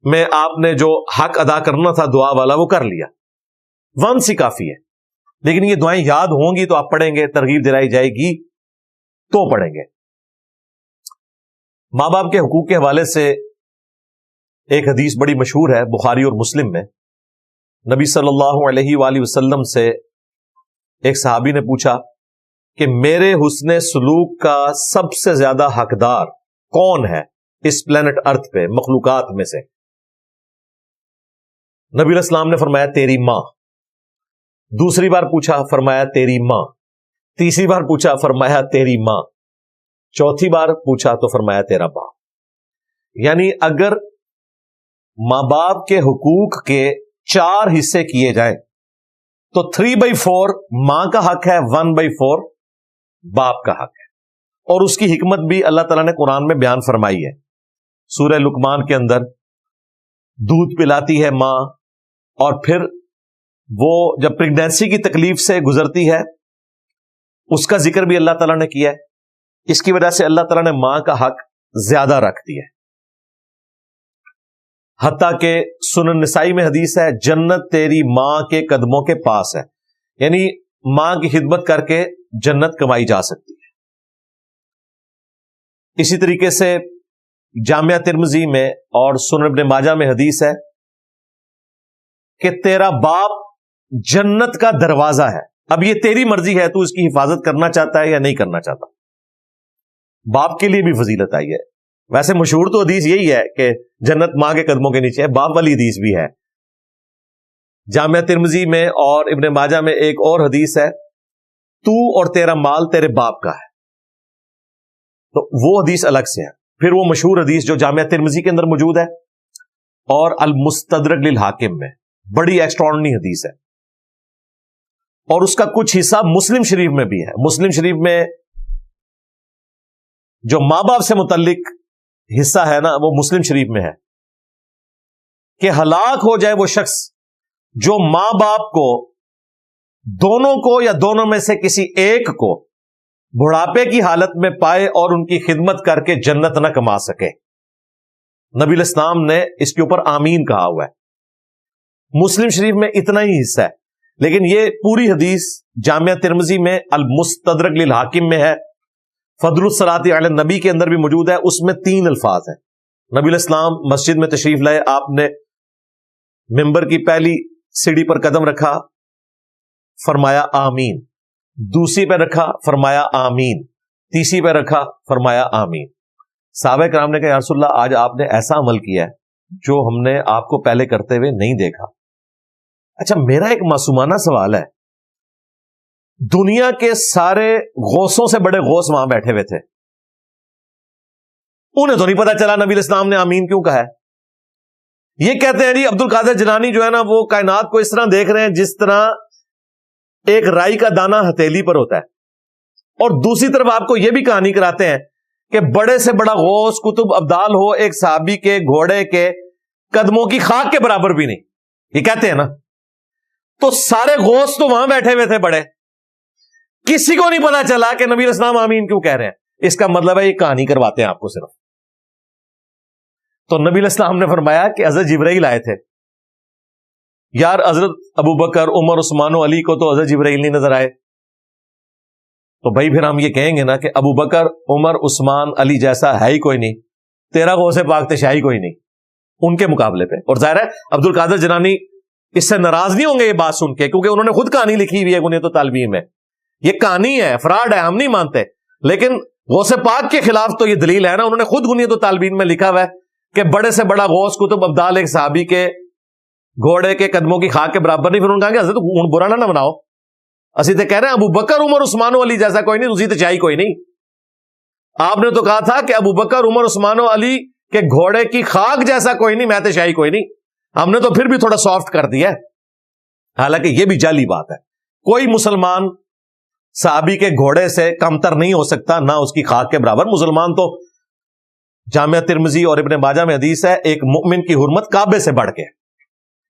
میں آپ نے جو حق ادا کرنا تھا دعا والا وہ کر لیا، ونس ہی کافی ہے۔ لیکن یہ دعائیں یاد ہوں گی تو آپ پڑھیں گے، ترغیب دلائی جائے گی تو پڑھیں گے۔ ماں باپ کے حقوق کے حوالے سے ایک حدیث بڑی مشہور ہے بخاری اور مسلم میں۔ نبی صلی اللہ علیہ وآلہ وسلم سے ایک صحابی نے پوچھا کہ میرے حسن سلوک کا سب سے زیادہ حقدار کون ہے اس پلانٹ ارتھ پہ مخلوقات میں سے؟ نبی علیہ السلام نے فرمایا تیری ماں۔ دوسری بار پوچھا، فرمایا تیری ماں۔ تیسری بار پوچھا، فرمایا تیری ماں۔ چوتھی بار پوچھا تو فرمایا تیرا باپ۔ یعنی اگر ماں باپ کے حقوق کے 4 حصے کیے جائیں تو 3/4 ماں کا حق ہے، 1/4 باپ کا حق ہے۔ اور اس کی حکمت بھی اللہ تعالیٰ نے قرآن میں بیان فرمائی ہے۔ سورہ لقمان کے اندر دودھ پلاتی ہے ماں، اور پھر وہ جب پریگنینسی کی تکلیف سے گزرتی ہے اس کا ذکر بھی اللہ تعالیٰ نے کیا ہے۔ اس کی وجہ سے اللہ تعالیٰ نے ماں کا حق زیادہ رکھ دیا ہے۔ حتیٰ کہ سنن نسائی میں حدیث ہے جنت تیری ماں کے قدموں کے پاس ہے، یعنی ماں کی خدمت کر کے جنت کمائی جا سکتی ہے۔ اسی طریقے سے جامعہ ترمذی میں اور سنن ابن ماجہ میں حدیث ہے کہ تیرا باپ جنت کا دروازہ ہے، اب یہ تیری مرضی ہے تو اس کی حفاظت کرنا چاہتا ہے یا نہیں کرنا چاہتا۔ باپ کے لیے بھی فضیلت آئی ہے۔ ویسے مشہور تو حدیث یہی ہے کہ جنت ماں کے قدموں کے نیچے ہے، باپ والی حدیث بھی ہے۔ جامعہ ترمذی میں اور ابن ماجہ میں ایک اور حدیث ہے تو اور تیرا مال تیرے باپ کا ہے، تو وہ حدیث الگ سے ہے۔ پھر وہ مشہور حدیث جو جامعہ ترمذی کے اندر موجود ہے اور المستدرک للحاکم میں، بڑی ایکسٹراڈنری حدیث ہے، اور اس کا کچھ حصہ مسلم شریف میں بھی ہے۔ مسلم شریف میں جو ماں باپ سے متعلق حصہ ہے نا وہ مسلم شریف میں ہے کہ ہلاک ہو جائے وہ شخص جو ماں باپ کو، دونوں کو یا دونوں میں سے کسی ایک کو بڑھاپے کی حالت میں پائے اور ان کی خدمت کر کے جنت نہ کما سکے۔ نبی علیہ السلام نے اس کے اوپر آمین کہا ہوا ہے۔ مسلم شریف میں اتنا ہی حصہ ہے، لیکن یہ پوری حدیث جامعہ ترمذی میں المستدرک للحاکم میں ہے، فضل الصلاۃ علی النبی کے اندر بھی موجود ہے۔ اس میں 3 الفاظ ہیں۔ نبی علیہ السلام مسجد میں تشریف لائے، آپ نے ممبر کی پہلی سیڑھی پر قدم رکھا، فرمایا آمین، دوسری پہ رکھا، فرمایا آمین، تیسری پہ رکھا، فرمایا آمین۔ صحابہ کرام نے کہا یا رسول اللہ آج آپ نے ایسا عمل کیا ہے جو ہم نے آپ کو پہلے کرتے ہوئے نہیں دیکھا۔ اچھا میرا ایک معصومانہ سوال ہے، دنیا کے سارے غوثوں سے بڑے غوث وہاں بیٹھے ہوئے تھے، انہیں تو نہیں پتا چلا نبی علیہ السلام نے آمین کیوں کہا ہے؟ یہ کہتے ہیں جی عبد القادر جیلانی جو ہے نا وہ کائنات کو اس طرح دیکھ رہے ہیں جس طرح ایک رائی کا دانہ ہتھیلی پر ہوتا ہے، اور دوسری طرف آپ کو یہ بھی کہانی کراتے ہیں کہ بڑے سے بڑا غوث قطب ابدال ہو ایک صحابی کے گھوڑے کے قدموں کی خاک کے برابر بھی نہیں، یہ کہتے ہیں نا۔ تو سارے غوث تو وہاں بیٹھے ہوئے تھے بڑے، کسی کو نہیں پتا چلا کہ نبی علیہ السلام آمین کیوں کہہ رہے ہیں۔ اس کا مطلب ہے یہ کہانی کرواتے ہیں آپ کو صرف۔ تو نبی علیہ السلام نے فرمایا کہ حضرت جبرائیل آئے تھے، یار حضرت ابو بکر عمر عثمان و علی کو تو حضرت جبرائیل نہیں نظر آئے، تو بھائی پھر ہم یہ کہیں گے نا کہ ابو بکر عمر عثمان علی جیسا ہے ہی کوئی نہیں، تیرا غوث پاک تشاہی کوئی نہیں ان کے مقابلے پہ۔ اور ظاہر ہے عبد القادر جیلانی اس سے ناراض نہیں ہوں گے یہ بات سن کے، کیونکہ انہوں نے خود کہانی لکھی ہوئی ہے بنیاد الطالبین میں، یہ کہانی ہے، فراڈ ہے، ہم نہیں مانتے، لیکن غوث پاک کے خلاف تو یہ دلیل ہے نا۔ انہوں نے خود بنیاد الطالبین میں لکھا ہوا ہے کہ بڑے سے بڑا غوث قطب ابدال ایک صحابی کے گھوڑے کے قدموں کی خاک کے برابر نہیں۔ پھر انہوں نے کہا کہ حضرت برا نہ بناؤ، اسی تو کہہ رہے ہیں ابو بکر عمر عثمان و علی جیسا کوئی نہیں، اسی تو چاہیے کوئی نہیں۔ آپ نے تو کہا تھا کہ ابو بکر عمر عثمان و علی کے گھوڑے کی خاک جیسا کوئی نہیں، میں تو شاہی کوئی نہیں۔ ہم نے تو پھر بھی تھوڑا سافٹ کر دیا ہے، حالانکہ یہ بھی جعلی بات ہے۔ کوئی مسلمان صحابی کے گھوڑے سے کمتر نہیں ہو سکتا، نہ اس کی خاک کے برابر۔ مسلمان تو جامعہ ترمذی اور ابن ماجہ میں حدیث ہے ایک مؤمن کی حرمت کعبے سے بڑھ کے۔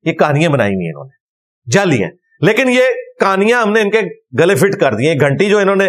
یہ کہانیاں بنائی ہوئی ہیں انہوں نے، جعلی ہیں، لیکن یہ کہانیاں ہم نے ان کے گلے فٹ کر دی ہیں۔ گھنٹی جو انہوں نے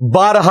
12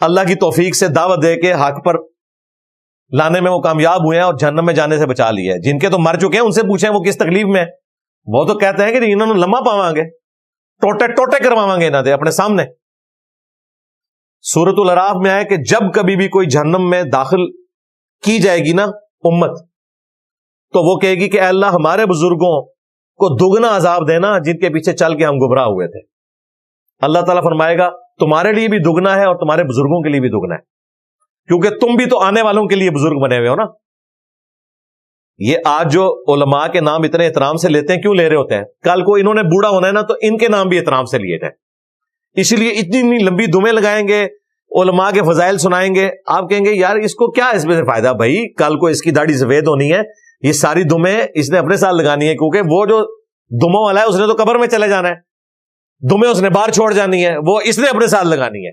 اللہ کی توفیق سے دعوت دے کے حق پر لانے میں وہ کامیاب ہوئے ہیں اور جہنم میں جانے سے بچا لیا ہے. جن کے تو مر چکے ہیں ان سے پوچھیں وہ کس تکلیف میں ہیں. وہ تو کہتے ہیں کہ انہوں نے لمحہ پاواں گے, ٹوٹے ٹوٹے کرواواں گے انہاں دے اپنے سامنے. سورۃ الاعراف میں آئے کہ جب کبھی بھی کوئی جہنم میں داخل کی جائے گی نا امت, تو وہ کہے گی کہ اے اللہ ہمارے بزرگوں کو دگنا عذاب دینا جن کے پیچھے چل کے ہم گمراہ ہوئے تھے. اللہ تعالیٰ فرمائے گا تمہارے لیے بھی دگنا ہے اور تمہارے بزرگوں کے لیے بھی دگنا ہے, کیونکہ تم بھی تو آنے والوں کے لیے بزرگ بنے ہوئے ہو نا. یہ آج جو علماء کے نام اتنے احترام سے لیتے ہیں, کیوں لے رہے ہوتے ہیں؟ کل کو انہوں نے بوڑھا ہونا ہے نا تو ان کے نام بھی احترام سے لیے جائیں. اسی لیے اتنی لمبی دمیں لگائیں گے, علماء کے فضائل سنائیں گے, آپ کہیں گے یار اس کو کیا اس میں سے فائدہ؟ بھائی کل کو اس کی داڑھی سفید ہونی ہے, یہ ساری دمیں اس نے اپنے ساتھ لگانی ہے, کیونکہ وہ جو دموں والا ہے اس نے تو قبر میں چلے جانا ہے, دمیں اس نے باہر چھوڑ جانی ہے, وہ اس نے اپنے ساتھ لگانی ہے.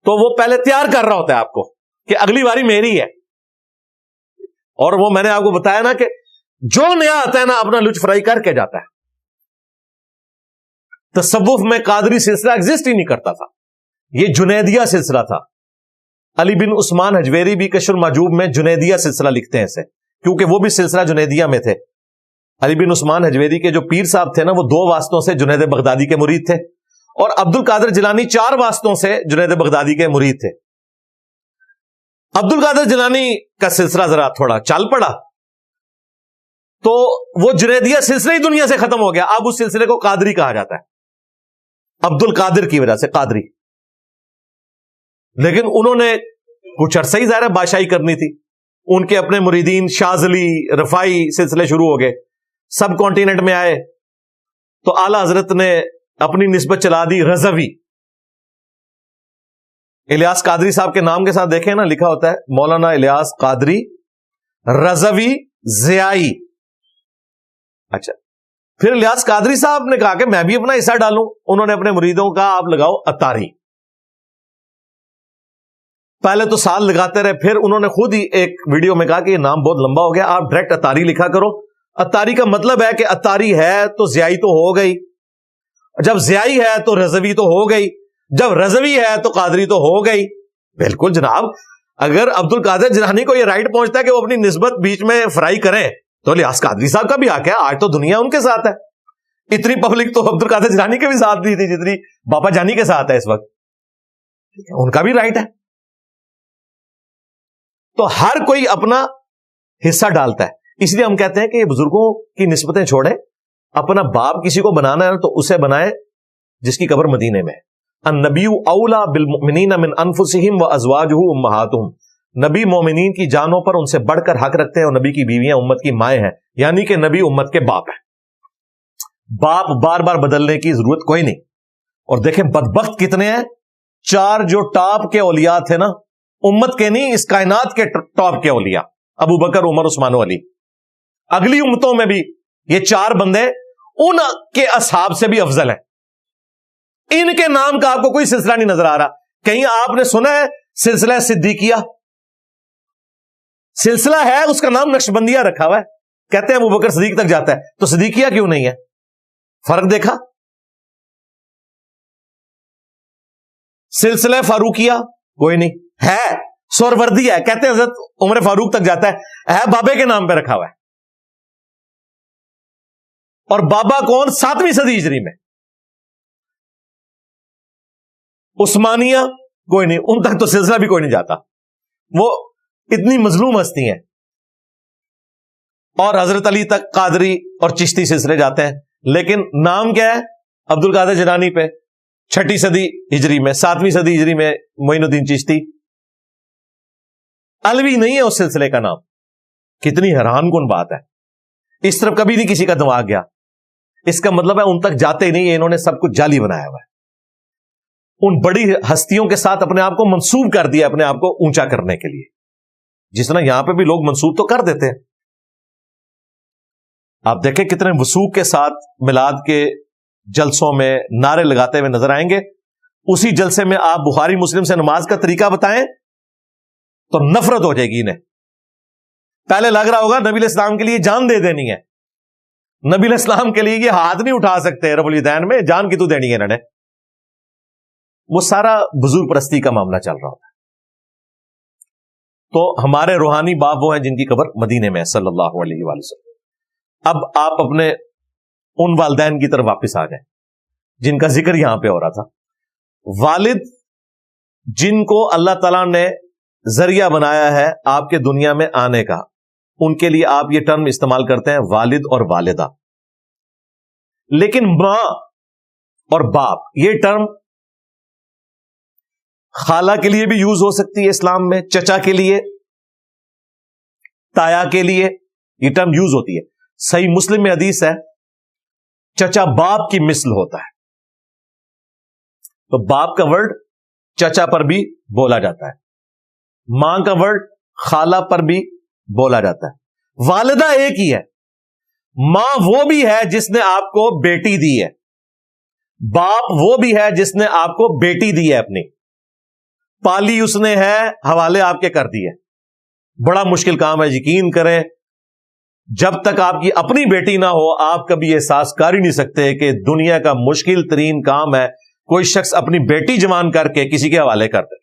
تو وہ پہلے تیار کر رہا ہوتا ہے آپ کو کہ اگلی باری میری ہے. اور وہ میں نے آپ کو بتایا نا کہ جو نیا آتا ہے نا اپنا لچ فرائی کر کے جاتا ہے. تصوف میں قادری سلسلہ ایگزسٹ ہی نہیں کرتا تھا, یہ جنیدیہ سلسلہ تھا. علی بن عثمان حجویری بھی کشف المحجوب میں جنیدیہ سلسلہ لکھتے ہیں اسے, کیونکہ وہ بھی سلسلہ جنیدیہ میں تھے. علی بن عثمان حجویری کے جو پیر صاحب تھے نا وہ 2 واسطوں سے جنید بغدادی کے مرید تھے, اور عبد القادر جیلانی 4 واسطوں سے جنید بغدادی کے مرید تھے. عبد القادر جیلانی کا سلسلہ ذرا تھوڑا چل پڑا تو وہ جنیدیہ سلسلہ ہی دنیا سے ختم ہو گیا. اب اس سلسلے کو قادری کہا جاتا ہے, عبد القادر کی وجہ سے قادری. لیکن انہوں نے کچھ عرصہ ہی ظاہر بادشاہی کرنی تھی, ان کے اپنے مریدین شاذلی رفائی سلسلے شروع ہو گئے, سب کانٹیننٹ میں آئے, تو اعلی حضرت نے اپنی نسبت چلا دی رضوی. الیاس قادری صاحب کے نام کے ساتھ دیکھیں نا لکھا ہوتا ہے مولانا الیاس قادری رضوی ضیائی. اچھا, پھر الیاس قادری صاحب نے کہا کہ میں بھی اپنا حصہ ڈالوں. انہوں نے اپنے مریدوں کا آپ لگاؤ اتاری. پہلے تو سال لگاتے رہے, پھر انہوں نے خود ہی ایک ویڈیو میں کہا کہ یہ نام بہت لمبا ہو گیا, آپ ڈائریکٹ اتاری لکھا کرو. اتاری کا مطلب ہے کہ اتاری ہے تو ضیائی تو ہو گئی, جب ضیائی ہے تو رضوی تو ہو گئی, جب رضوی ہے تو قادری تو ہو گئی. بالکل جناب, اگر عبد القادر جیلانی کو یہ رائٹ پہنچتا ہے کہ وہ اپنی نسبت بیچ میں فرائی کریں تو الیاس قادری صاحب کا بھی حق ہے. آج تو دنیا ان کے ساتھ ہے, اتنی پبلک تو عبد القادر جیلانی کے بھی ساتھ نہیں تھی جتنی باپا جانی کے ساتھ ہے اس وقت. ان کا بھی رائٹ ہے. تو ہر کوئی اپنا حصہ ڈالتا ہے. اس لیے ہم کہتے ہیں کہ یہ بزرگوں کی نسبتیں چھوڑیں, اپنا باپ کسی کو بنانا ہے تو اسے بنائے جس کی قبر مدینے میں ہے. النبی اولا بالمؤمنین من انفسہم وازواجہ امہاتہم, نبی مومنین کی جانوں پر ان سے بڑھ کر حق رکھتے ہیں, اور نبی کی بیویاں امت کی مائیں ہیں, یعنی کہ نبی امت کے باپ ہیں. باپ بار بار بدلنے کی ضرورت کوئی نہیں. اور دیکھیں بدبخت کتنے ہیں, 4 جو ٹاپ کے اولیاء تھے نا, امت کے نہیں اس کائنات کے ٹاپ کے اولیاء, ابو بکر عمر عثمان و علی. اگلی امتوں میں بھی یہ 4 بندے ان کے اصحاب سے بھی افضل ہیں. ان کے نام کا آپ کو کوئی سلسلہ نہیں نظر آ رہا. کہیں آپ نے سنا ہے سلسلہ صدیقیہ؟ سلسلہ ہے, اس کا نام نقشبندیہ رکھا ہوا ہے, کہتے ہیں ابو بکر صدیق تک جاتا ہے, تو صدیقیہ کیوں نہیں ہے؟ فرق دیکھا؟ سلسلہ فاروقیہ کوئی نہیں ہے, سوروردی ہے, کہتے ہیں حضرت عمر فاروق تک جاتا ہے بابے کے نام پہ رکھا ہوا ہے. اور بابا کون؟ 7ویں صدی ہجری میں. عثمانیہ کوئی نہیں, ان تک تو سلسلہ بھی کوئی نہیں جاتا, وہ اتنی مظلوم ہستی ہیں. اور حضرت علی تک قادری اور چشتی سلسلے جاتے ہیں, لیکن نام کیا ہے؟ عبد القادر جیلانی پہ 6 صدی ہجری میں, 7ویں صدی ہجری میں معین الدین چشتی. علوی نہیں ہے اس سلسلے کا نام. کتنی حیران کن بات ہے, اس طرف کبھی نہیں کسی کا دماغ گیا. اس کا مطلب ہے ان تک جاتے ہی نہیں, انہوں نے سب کچھ جعلی بنایا ہوا ہے. ان بڑی ہستیوں کے ساتھ اپنے آپ کو منسوب کر دیا, اپنے آپ کو اونچا کرنے کے لیے, جس طرح یہاں پہ بھی لوگ منسوب تو کر دیتے ہیں. آپ دیکھیں کتنے وثوق کے ساتھ میلاد کے جلسوں میں نعرے لگاتے ہوئے نظر آئیں گے. اسی جلسے میں آپ بخاری مسلم سے نماز کا طریقہ بتائیں تو نفرت ہو جائے گی انہیں. پہلے لگ رہا ہوگا نبی علیہ السلام کے لیے جان دے دینی ہے, نبی علیہ السلام کے لیے یہ ہاتھ نہیں اٹھا سکتے رب الیدین میں, جان کی تو دینی ہے انہوں نے. وہ سارا بزرگ پرستی کا معاملہ چل رہا ہوتا ہے. تو ہمارے روحانی باپ وہ ہیں جن کی قبر مدینے میں ہے صلی اللہ علیہ وآلہ وسلم. اب آپ اپنے ان والدین کی طرف واپس آ جائیں جن کا ذکر یہاں پہ ہو رہا تھا. والد جن کو اللہ تعالیٰ نے ذریعہ بنایا ہے آپ کے دنیا میں آنے کا, ان کے لیے آپ یہ ٹرم استعمال کرتے ہیں والد اور والدہ. لیکن ماں اور باپ یہ ٹرم خالہ کے لیے بھی یوز ہو سکتی ہے اسلام میں, چچا کے لیے, تایا کے لیے یہ ٹرم یوز ہوتی ہے. صحیح مسلم میں حدیث ہے چچا باپ کی مثل ہوتا ہے. تو باپ کا ورڈ چچا پر بھی بولا جاتا ہے, ماں کا ورڈ خالہ پر بھی بولا جاتا ہے. والدہ ایک ہی ہے, ماں وہ بھی ہے جس نے آپ کو بیٹی دی ہے, باپ وہ بھی ہے جس نے آپ کو بیٹی دی ہے, اپنی پالی اس نے ہے, حوالے آپ کے کر دیے. بڑا مشکل کام ہے, یقین کریں جب تک آپ کی اپنی بیٹی نہ ہو آپ کبھی احساس کر ہی نہیں سکتے کہ دنیا کا مشکل ترین کام ہے کوئی شخص اپنی بیٹی جوان کر کے کسی کے حوالے کر دے.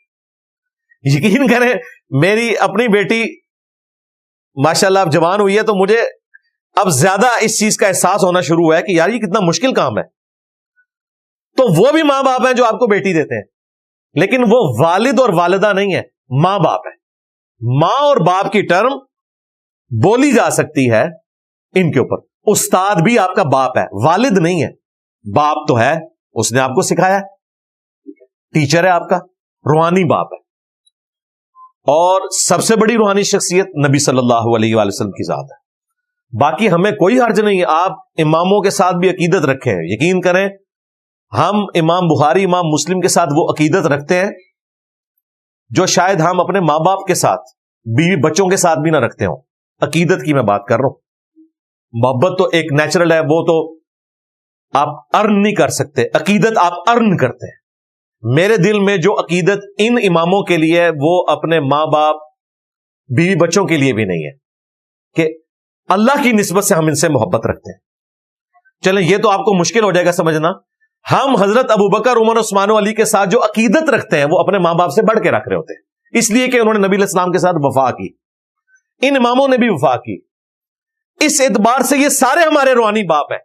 یقین کریں میری اپنی بیٹی ماشاءاللہ اب جوان ہوئی ہے تو مجھے اب زیادہ اس چیز کا احساس ہونا شروع ہوا ہے کہ یار یہ کتنا مشکل کام ہے. تو وہ بھی ماں باپ ہیں جو آپ کو بیٹی دیتے ہیں, لیکن وہ والد اور والدہ نہیں ہے, ماں باپ ہے. ماں اور باپ کی ٹرم بولی جا سکتی ہے ان کے اوپر. استاد بھی آپ کا باپ ہے, والد نہیں ہے. باپ تو ہے, اس نے آپ کو سکھایا, ٹیچر ہے آپ کا, روحانی باپ ہے. اور سب سے بڑی روحانی شخصیت نبی صلی اللہ علیہ وآلہ وسلم کی ذات ہے. باقی ہمیں کوئی حرج نہیں ہے آپ اماموں کے ساتھ بھی عقیدت رکھیں. یقین کریں ہم امام بخاری امام مسلم کے ساتھ وہ عقیدت رکھتے ہیں جو شاید ہم اپنے ماں باپ کے ساتھ بیوی بچوں کے ساتھ بھی نہ رکھتے ہوں. عقیدت کی میں بات کر رہا ہوں. محبت تو ایک نیچرل ہے, وہ تو آپ ارن نہیں کر سکتے, عقیدت آپ ارن کرتے ہیں. میرے دل میں جو عقیدت ان اماموں کے لیے ہے وہ اپنے ماں باپ بیوی بچوں کے لیے بھی نہیں ہے کہ اللہ کی نسبت سے ہم ان سے محبت رکھتے ہیں. چلیں یہ تو آپ کو مشکل ہو جائے گا سمجھنا. ہم حضرت ابوبکر عمر عثمان و علی کے ساتھ جو عقیدت رکھتے ہیں وہ اپنے ماں باپ سے بڑھ کے رکھ رہے ہوتے ہیں, اس لیے کہ انہوں نے نبی علیہ السلام کے ساتھ وفا کی. ان اماموں نے بھی وفا کی. اس اعتبار سے یہ سارے ہمارے روحانی باپ ہیں.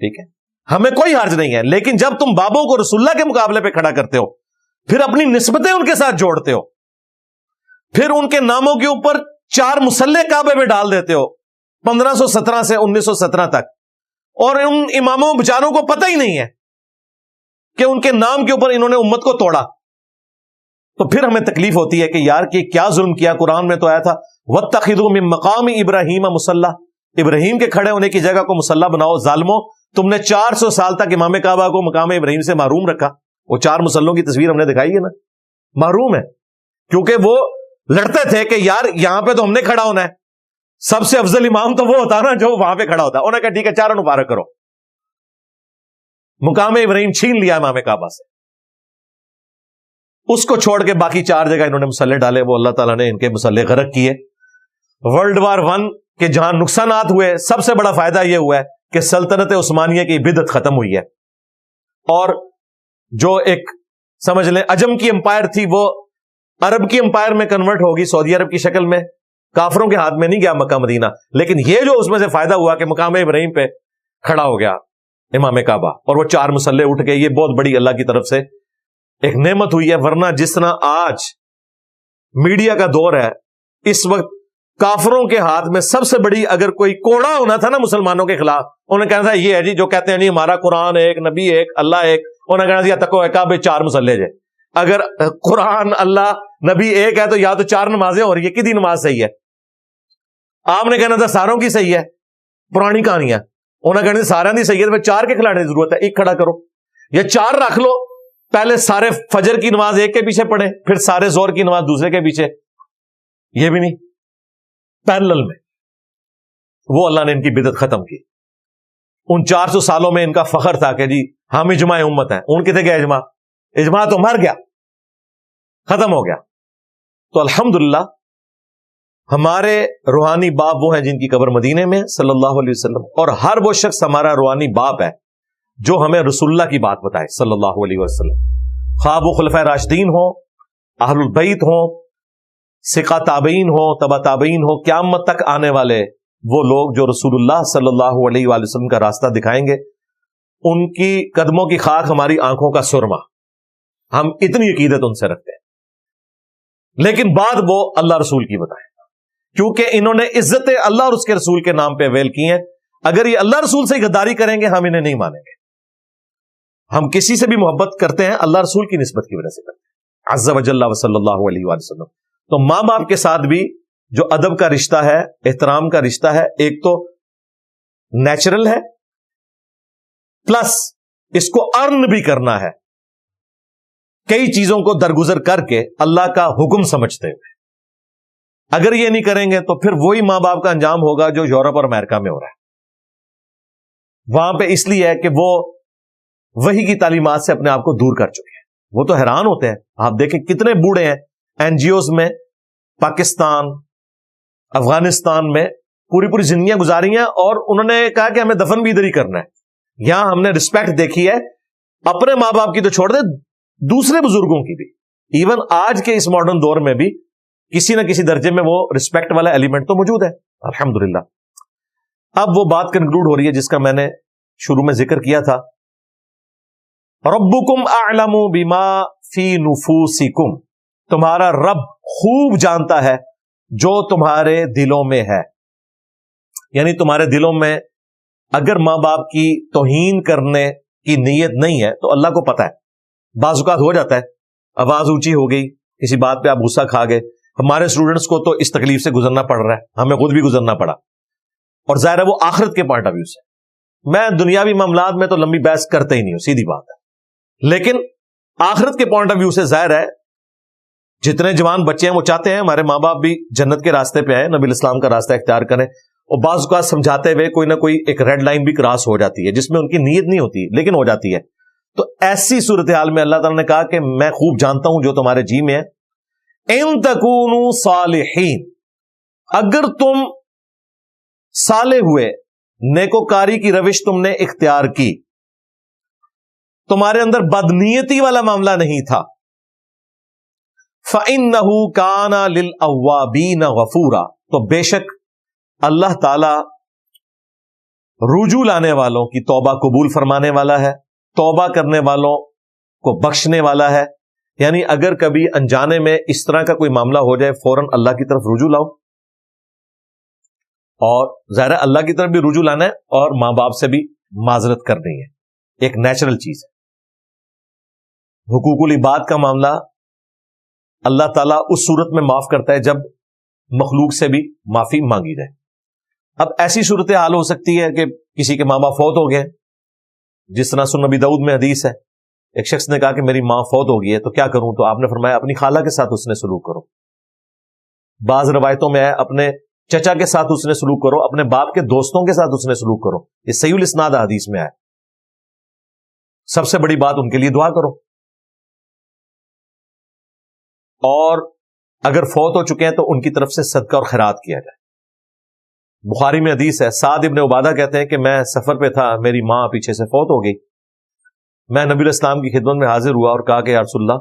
ٹھیک ہے, ہمیں کوئی حرج نہیں ہے. لیکن جب تم بابوں کو رسول اللہ کے مقابلے پہ کھڑا کرتے ہو, پھر اپنی نسبتیں ان کے ساتھ جوڑتے ہو, پھر ان کے ناموں کے اوپر 4 مسلح کعبے میں ڈال دیتے ہو 1517 سے 1917 تک, اور ان اماموں بیچاروں کو پتہ ہی نہیں ہے کہ ان کے نام کے اوپر انہوں نے امت کو توڑا, تو پھر ہمیں تکلیف ہوتی ہے کہ یار کہ کیا ظلم کیا. قرآن میں تو آیا تھا وَاتَّخِذُوا مِن مَقَامِ إِبْرَاهِيمَ مُصَلَّى, ابراہیم کے کھڑے ہونے کی جگہ کو مصلی بناؤ. ظالموں, تم نے 400 سال تک امام کعبہ کو مقام ابراہیم سے محروم رکھا. وہ 4 مصلوں کی تصویر ہم نے دکھائی ہے نا, محروم ہے کیونکہ وہ لڑتے تھے کہ یار یہاں پہ تو ہم نے کھڑا ہونا ہے. سب سے افضل امام تو وہ ہوتا نا جو وہاں پہ کھڑا ہوتا. انہوں نے کہا ٹھیک ہے 4 مبارک کرو. مقام ابراہیم چھین لیا امام کعبہ سے, اس کو چھوڑ کے باقی 4 جگہ انہوں نے مصلے ڈالے. وہ اللہ تعالیٰ نے ان کے مصلے غرق کیے. ورلڈ وار 1 کے جہاں نقصانات ہوئے, سب سے بڑا فائدہ یہ ہوا ہے کہ سلطنت عثمانیہ کی بدعت ختم ہوئی ہے, اور جو ایک سمجھ لیں عجم کی امپائر تھی وہ عرب کی امپائر میں کنورٹ ہوگی, سعودی عرب کی شکل میں. کافروں کے ہاتھ میں نہیں گیا مکہ مدینہ, لیکن یہ جو اس میں سے فائدہ ہوا کہ مقام ابراہیم پہ کھڑا ہو گیا امام کعبہ اور وہ 4 مصلے اٹھ گئے. یہ بہت بڑی اللہ کی طرف سے ایک نعمت ہوئی ہے. ورنہ جس طرح آج میڈیا کا دور ہے, اس وقت کافروں کے ہاتھ میں سب سے بڑی اگر کوئی کوڑا ہونا تھا نا مسلمانوں کے خلاف, انہیں کہنا تھا یہ ہے جی جو کہتے ہیں جی ہمارا قرآن ایک, نبی ایک, اللہ ایک, انہیں کہنا تھا تکو کعبے 4 مصلے جے. اگر قرآن اللہ نبی ایک ہے تو یا تو 4 نمازیں ہو رہی ہے, کدی نماز صحیح ہے. آپ نے کہنا تھا ساروں کی صحیح ہے, پرانی کہانیاں. انہیں کہنا تھا ساروں کی صحیح ہے, 4 کے کھلانے کی ضرورت ہے, ایک کھڑا کرو یا 4 رکھ لو. پہلے سارے فجر کی نماز ایک کے پیچھے پڑھیں, پھر سارے زور کی نماز دوسرے کے پیچھے. یہ بھی نہیں, پیرلل میں. وہ اللہ نے ان کی بدعت ختم کی. ان 400 سالوں میں ان کا فخر تھا کہ جی ہم اجماع امت ہیں. ان کتنے گیا اجماع؟ اجماع تو مر گیا, ختم ہو گیا. تو الحمدللہ ہمارے روحانی باپ وہ ہیں جن کی قبر مدینے میں صلی اللہ علیہ وسلم, اور ہر وہ شخص ہمارا روحانی باپ ہے جو ہمیں رسول اللہ کی بات بتائے صلی اللہ علیہ وسلم. خواہ وہ خلفائے راشدین ہوں، اہل البیت ہوں، ثقہ تابعین ہوں، تبع تابعین ہوں، قیامت تک آنے والے وہ لوگ جو رسول اللہ صلی اللہ علیہ وآلہ وسلم کا راستہ دکھائیں گے، ان کی قدموں کی خاک ہماری آنکھوں کا سرما، ہم اتنی عقیدت ان سے رکھتے ہیں۔ لیکن بات وہ اللہ رسول کی بتائیں، کیونکہ انہوں نے عزت اللہ اور اس کے رسول کے نام پہ اویل کی ہیں۔ اگر یہ اللہ رسول سے غداری کریں گے ہم انہیں نہیں مانیں گے۔ ہم کسی سے بھی محبت کرتے ہیں اللہ رسول کی نسبت کی وجہ سے کرتے ہیں، عز وجل و صلی اللہ علیہ وآلہ وسلم۔ تو ماں باپ کے ساتھ بھی جو ادب کا رشتہ ہے، احترام کا رشتہ ہے، ایک تو نیچرل ہے، پلس اس کو ارن بھی کرنا ہے، کئی چیزوں کو درگزر کر کے اللہ کا حکم سمجھتے ہوئے۔ اگر یہ نہیں کریں گے تو پھر وہی ماں باپ کا انجام ہوگا جو یورپ اور امریکہ میں ہو رہا ہے۔ وہاں پہ اس لیے ہے کہ وہ وحی کی تعلیمات سے اپنے آپ کو دور کر چکے ہیں۔ وہ تو حیران ہوتے ہیں، آپ دیکھیں کتنے بوڑھے ہیں این جی اوز میں، پاکستان، افغانستان میں پوری زندگیاں گزاری ہیں، اور انہوں نے کہا کہ ہمیں دفن بھی ادھر ہی کرنا ہے۔ یہاں ہم نے رسپیکٹ دیکھی ہے اپنے ماں باپ کی تو چھوڑ دے، دوسرے بزرگوں کی بھی۔ ایون آج کے اس ماڈرن دور میں بھی کسی نہ کسی درجے میں وہ رسپیکٹ والا ایلیمنٹ تو موجود ہے، الحمدللہ۔ اب وہ بات کنکلوڈ ہو رہی ہے جس کا میں نے شروع میں ذکر کیا تھا، ربکم اعلم بما فی نفوسکم، تمہارا رب خوب جانتا ہے جو تمہارے دلوں میں ہے۔ یعنی تمہارے دلوں میں اگر ماں باپ کی توہین کرنے کی نیت نہیں ہے تو اللہ کو پتا ہے۔ بعض اوقات ہو جاتا ہے، آواز اونچی ہو گئی، کسی بات پہ آپ غصہ کھا گئے۔ ہمارے اسٹوڈنٹس کو تو اس تکلیف سے گزرنا پڑ رہا ہے، ہمیں خود بھی گزرنا پڑا، اور ظاہر ہے وہ آخرت کے پوائنٹ آف ویو سے۔ میں دنیاوی معاملات میں تو لمبی بحث کرتے ہی نہیں ہوں، سیدھی بات ہے، لیکن آخرت کے پوائنٹ آف ویو سے ظاہر ہے جتنے جوان بچے ہیں وہ چاہتے ہیں ہمارے ماں باپ بھی جنت کے راستے پہ آئے، نبی الاسلام کا راستہ اختیار کریں، اور بعض اوقات سمجھاتے ہوئے کوئی نہ کوئی ایک ریڈ لائن بھی کراس ہو جاتی ہے جس میں ان کی نیت نہیں ہوتی لیکن ہو جاتی ہے۔ تو ایسی صورتحال میں اللہ تعالیٰ نے کہا کہ میں خوب جانتا ہوں جو تمہارے جی میں ہے، ان تکونوا صالحین، اگر تم صالح ہوئے، نیکوکاری کی روش تم نے اختیار کی، تمہارے اندر بدنیتی والا معاملہ نہیں تھا، فَإِنَّهُ كَانَ لِلْأَوَّابِينَ غَفُورًا، تو بے شک اللہ تعالی رجوع لانے والوں کی توبہ قبول فرمانے والا ہے، توبہ کرنے والوں کو بخشنے والا ہے۔ یعنی اگر کبھی انجانے میں اس طرح کا کوئی معاملہ ہو جائے فوراً اللہ کی طرف رجوع لاؤ، اور ظاہر ہے اللہ کی طرف بھی رجوع لانا ہے اور ماں باپ سے بھی معذرت کرنی ہے، ایک نیچرل چیز ہے۔ حقوق العباد کا معاملہ اللہ تعالیٰ اس صورت میں معاف کرتا ہے جب مخلوق سے بھی معافی مانگی جائے۔ اب ایسی صورتحال ہو سکتی ہے کہ کسی کے ماں باپ فوت ہو گئے، جس طرح سنن نبی داؤد میں حدیث ہے، ایک شخص نے کہا کہ میری ماں فوت ہو گئی ہے تو کیا کروں، تو آپ نے فرمایا اپنی خالہ کے ساتھ اس نے سلوک کرو۔ بعض روایتوں میں ہے اپنے چچا کے ساتھ اس نے سلوک کرو، اپنے باپ کے دوستوں کے ساتھ اس نے سلوک کرو، یہ صحیح الاسناد حدیث میں ہے۔ سب سے بڑی بات ان کے لیے دعا کرو، اور اگر فوت ہو چکے ہیں تو ان کی طرف سے صدقہ اور خیرات کیا جائے۔ بخاری میں حدیث ہے، سعد ابن عبادہ کہتے ہیں کہ میں سفر پہ تھا، میری ماں پیچھے سے فوت ہو گئی، میں نبی الاسلام کی خدمت میں حاضر ہوا اور کہا کہ یا رسول اللہ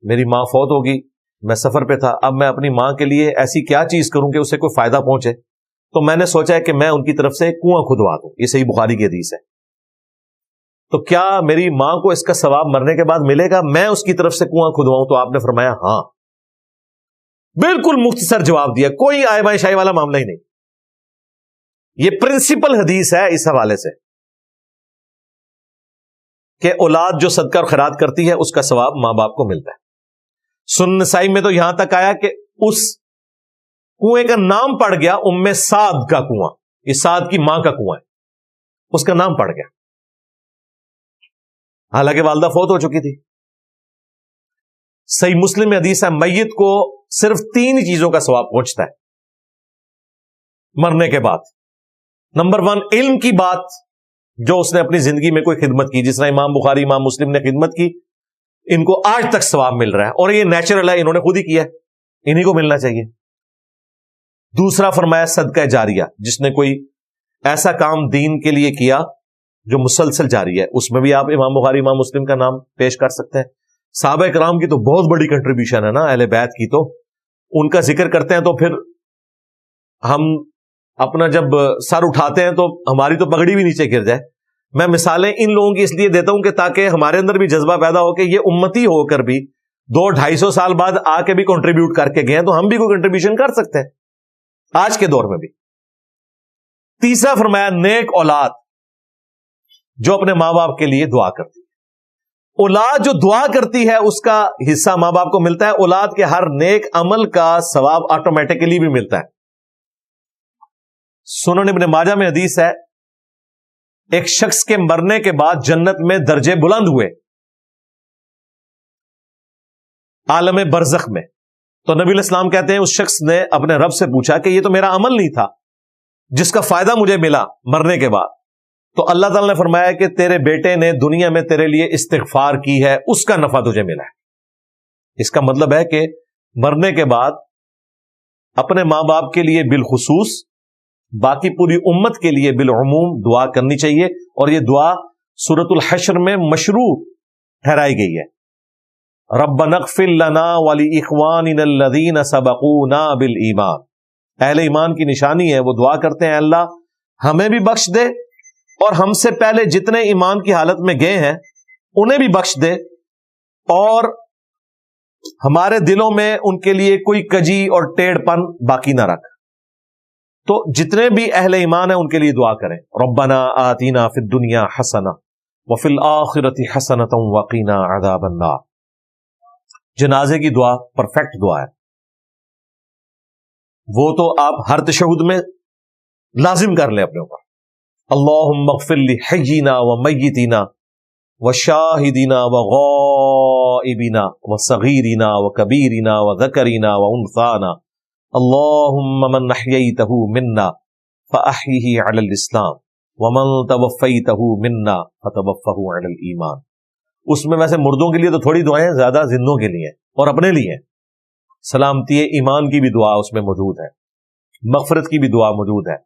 میری ماں فوت ہو گئی، میں سفر پہ تھا، اب میں اپنی ماں کے لیے ایسی کیا چیز کروں کہ اسے کوئی فائدہ پہنچے، تو میں نے سوچا ہے کہ میں ان کی طرف سے کنواں کھدوا دوں، یہ صحیح بخاری کی حدیث ہے۔ تو کیا میری ماں کو اس کا ثواب مرنے کے بعد ملے گا میں اس کی طرف سے کنواں کھدواؤں؟ تو آپ نے فرمایا ہاں، بالکل مختصر جواب دیا، کوئی آئے بائے شائی والا معاملہ ہی نہیں۔ یہ پرنسپل حدیث ہے اس حوالے سے کہ اولاد جو صدقہ اور خیرات کرتی ہے اس کا ثواب ماں باپ کو ملتا ہے۔ سنن نسائی میں تو یہاں تک آیا کہ اس کنویں کا نام پڑ گیا ام سعد کا کنواں، یہ سعد کی ماں کا کنواں ہے، اس کا نام پڑ گیا، حالانکہ والدہ فوت ہو چکی تھی۔ صحیح مسلم میں حدیث ہے میت کو صرف 3 چیزوں کا ثواب پہنچتا ہے مرنے کے بعد۔ نمبر 1 علم کی بات، جو اس نے اپنی زندگی میں کوئی خدمت کی، جس طرح امام بخاری امام مسلم نے خدمت کی، ان کو آج تک ثواب مل رہا ہے، اور یہ نیچرل ہے، انہوں نے خود ہی کیا ہے، انہی کو ملنا چاہیے۔ دوسرا فرمایا صدقہ جاریہ، جس نے کوئی ایسا کام دین کے لیے کیا جو مسلسل جاری ہے، اس میں بھی آپ امام بخاری امام مسلم کا نام پیش کر سکتے ہیں۔ صحابہ کرام کی تو بہت بڑی کنٹریبیوشن ہے نا اہل بیت کی، تو ان کا ذکر کرتے ہیں تو پھر ہم اپنا جب سر اٹھاتے ہیں تو ہماری تو پگڑی بھی نیچے گر جائے۔ میں مثالیں ان لوگوں کی اس لیے دیتا ہوں کہ تاکہ ہمارے اندر بھی جذبہ پیدا ہو کہ یہ امتی ہو کر بھی 200-250 سال بعد آ کے بھی کنٹریبیوٹ کر کے گئے ہیں، تو ہم بھی کوئی کنٹریبیوشن کر سکتے ہیں آج کے دور میں بھی۔ تیسرا فرمایا نیک اولاد جو اپنے ماں باپ کے لیے دعا کرتی ہے۔ اولاد جو دعا کرتی ہے اس کا حصہ ماں باپ کو ملتا ہے، اولاد کے ہر نیک عمل کا ثواب آٹومیٹکلی بھی ملتا ہے۔ سنن ابن ماجہ میں حدیث ہے، ایک شخص کے مرنے کے بعد جنت میں درجے بلند ہوئے عالم برزخ میں، تو نبی علیہ السلام کہتے ہیں اس شخص نے اپنے رب سے پوچھا کہ یہ تو میرا عمل نہیں تھا جس کا فائدہ مجھے ملا مرنے کے بعد، تو اللہ تعالیٰ نے فرمایا کہ تیرے بیٹے نے دنیا میں تیرے لیے استغفار کی ہے، اس کا نفع تجھے ملا ہے۔ اس کا مطلب ہے کہ مرنے کے بعد اپنے ماں باپ کے لیے بالخصوص، باقی پوری امت کے لیے بالعموم دعا کرنی چاہیے، اور یہ دعا سورۃ الحشر میں مشروع ٹھہرائی گئی ہے۔ ربنا اغفر لنا ولاخواننا الذین سبقونا بالایمان، اہل ایمان کی نشانی ہے، وہ دعا کرتے ہیں اللہ ہمیں بھی بخش دے اور ہم سے پہلے جتنے ایمان کی حالت میں گئے ہیں انہیں بھی بخش دے، اور ہمارے دلوں میں ان کے لیے کوئی کجی اور ٹیڑھ پن باقی نہ رکھ۔ تو جتنے بھی اہل ایمان ہیں ان کے لیے دعا کریں، ربنا آتینا فی الدنیا حسنہ وفی الآخرۃ حسنۃ وقینا عذاب النار۔ جنازے کی دعا پرفیکٹ دعا ہے، وہ تو آپ ہر تشہد میں لازم کر لیں اپنے اوپر، اللہم اغفر لحینا ومیتنا وشاہدنا وغائبنا وصغیرنا وکبیرنا وذکرنا وانثانا اللہم من احییتہ منا فاحیہ علی الاسلام ومن توفیتہ منا فتوفہ علی الایمان۔ اس میں ویسے مردوں کے لیے تو تھوڑی دعائیں، زیادہ زندوں کے لیے اور اپنے لیے۔ سلامتی ایمان کی بھی دعا اس میں موجود ہے، مغفرت کی بھی دعا موجود ہے،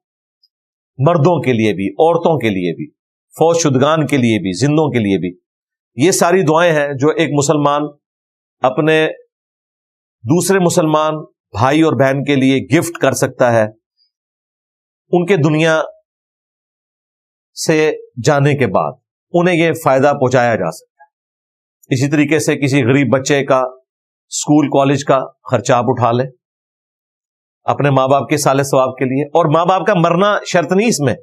مردوں کے لیے بھی، عورتوں کے لیے بھی، فوت شدگان کے لیے بھی، زندوں کے لیے بھی۔ یہ ساری دعائیں ہیں جو ایک مسلمان اپنے دوسرے مسلمان بھائی اور بہن کے لیے گفٹ کر سکتا ہے ان کے دنیا سے جانے کے بعد، انہیں یہ فائدہ پہنچایا جا سکتا ہے۔ اسی طریقے سے کسی غریب بچے کا اسکول کالج کا خرچہ آپ اٹھا لیں اپنے ماں باپ کے صالح ثواب کے لیے، اور ماں باپ کا مرنا شرط نہیں، اس میں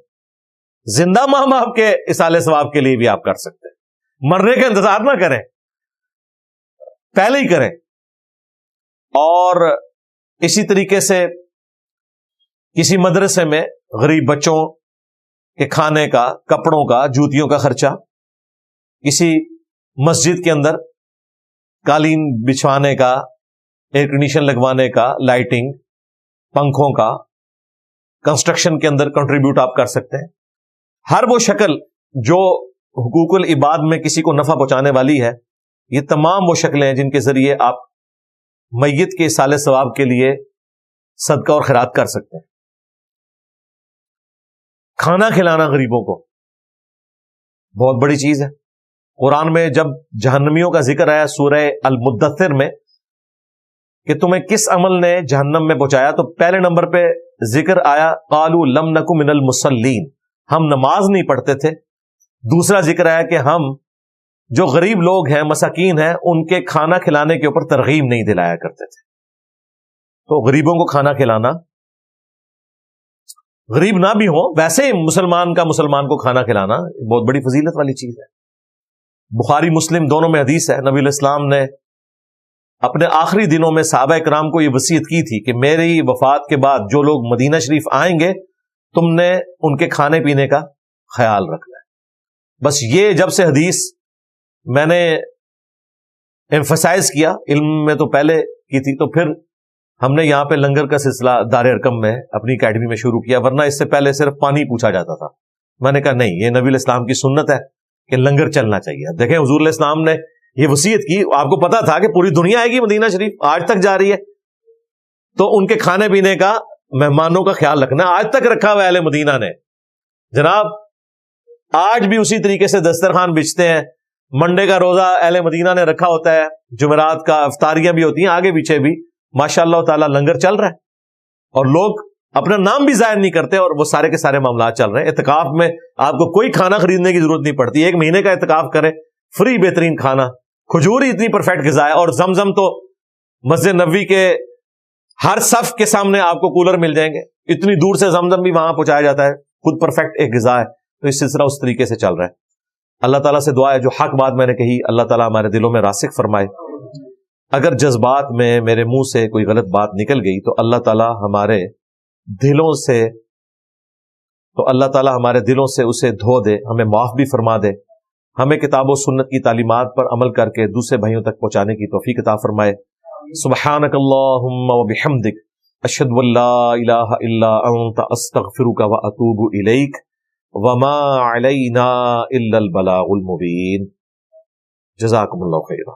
زندہ ماں باپ کے صالح ثواب کے لیے بھی آپ کر سکتے ہیں۔ مرنے کا انتظار نہ کریں، پہلے ہی کریں۔ اور اسی طریقے سے کسی مدرسے میں غریب بچوں کے کھانے کا، کپڑوں کا، جوتیوں کا خرچہ، کسی مسجد کے اندر قالین بچھوانے کا، ایئر کنڈیشن لگوانے کا، لائٹنگ، پنکھوں کا، کنسٹرکشن کے اندر کنٹریبیوٹ آپ کر سکتے ہیں۔ ہر وہ شکل جو حقوق العباد میں کسی کو نفع پہنچانے والی ہے، یہ تمام وہ شکلیں ہیں جن کے ذریعے آپ میت کے صالح ثواب کے لیے صدقہ اور خیرات کر سکتے ہیں۔ کھانا کھلانا غریبوں کو بہت بڑی چیز ہے۔ قرآن میں جب جہنمیوں کا ذکر آیا سورہ المدثر میں کہ تمہیں کس عمل نے جہنم میں پہنچایا، تو پہلے نمبر پہ ذکر آیا قالوا لم نک من المصلین، ہم نماز نہیں پڑھتے تھے۔ دوسرا ذکر آیا کہ ہم جو غریب لوگ ہیں، مساکین ہیں، ان کے کھانا کھلانے کے اوپر ترغیب نہیں دلایا کرتے تھے۔ تو غریبوں کو کھانا کھلانا، غریب نہ بھی ہوں ویسے ہی مسلمان کا مسلمان کو کھانا کھلانا بہت بڑی فضیلت والی چیز ہے۔ بخاری مسلم دونوں میں حدیث ہے، نبی علیہ السلام نے اپنے آخری دنوں میں صحابہ کرام کو یہ وصیت کی تھی کہ میری وفات کے بعد جو لوگ مدینہ شریف آئیں گے تم نے ان کے کھانے پینے کا خیال رکھنا ہے۔ بس یہ جب سے حدیث میں نے ایمفسائز کیا، علم میں تو پہلے کی تھی، تو پھر ہم نے یہاں پہ لنگر کا سلسلہ دار ارقم میں اپنی اکیڈمی میں شروع کیا، ورنہ اس سے پہلے صرف پانی پوچھا جاتا تھا۔ میں نے کہا نہیں، یہ نبی علیہ السلام کی سنت ہے کہ لنگر چلنا چاہیے۔ دیکھیں حضور علیہ السلام نے یہ وصیت کی، آپ کو پتا تھا کہ پوری دنیا آئے گی مدینہ شریف، آج تک جا رہی ہے، تو ان کے کھانے پینے کا، مہمانوں کا خیال رکھنا آج تک رکھا ہوا ہے اہل مدینہ نے۔ جناب آج بھی اسی طریقے سے دسترخوان بچھتے ہیں، منڈے کا روزہ اہل مدینہ نے رکھا ہوتا ہے، جمعرات کا افطاریاں بھی ہوتی ہیں، آگے پیچھے بھی ماشاء اللہ تعالیٰ لنگر چل رہا ہے، اور لوگ اپنا نام بھی ظاہر نہیں کرتے، اور وہ سارے کے سارے معاملات چل رہے ہیں۔ اعتکاف میں آپ کو کوئی کھانا خریدنے کی ضرورت نہیں پڑتی، 1 مہینے کا اعتکاف کریں، فری بہترین کھانا، کھجور ہی اتنی پرفیکٹ غذا ہے، اور زمزم تو مسجد نبوی کے ہر صف کے سامنے آپ کو کولر مل جائیں گے، اتنی دور سے زمزم بھی وہاں پہنچایا جاتا ہے، خود پرفیکٹ ایک غذا ہے۔ تو یہ سلسلہ اس طریقے سے چل رہا ہے۔ اللہ تعالیٰ سے دعا ہے جو حق بات میں نے کہی اللہ تعالیٰ ہمارے دلوں میں راسخ فرمائے، اگر جذبات میں میرے منہ سے کوئی غلط بات نکل گئی تو اللہ تعالیٰ ہمارے دلوں سے اسے دھو دے، ہمیں معاف بھی فرما دے، ہمیں کتاب و سنت کی تعلیمات پر عمل کر کے دوسرے بھائیوں تک پہنچانے کی توفیق عطا فرمائے۔ سبحانک اللہم و بحمدک، اشہد ان لا الہ الا انت، استغفرک و اتوب الیک، وما علینا الا البلاغ المبین۔ جزاکم اللہ خیرا۔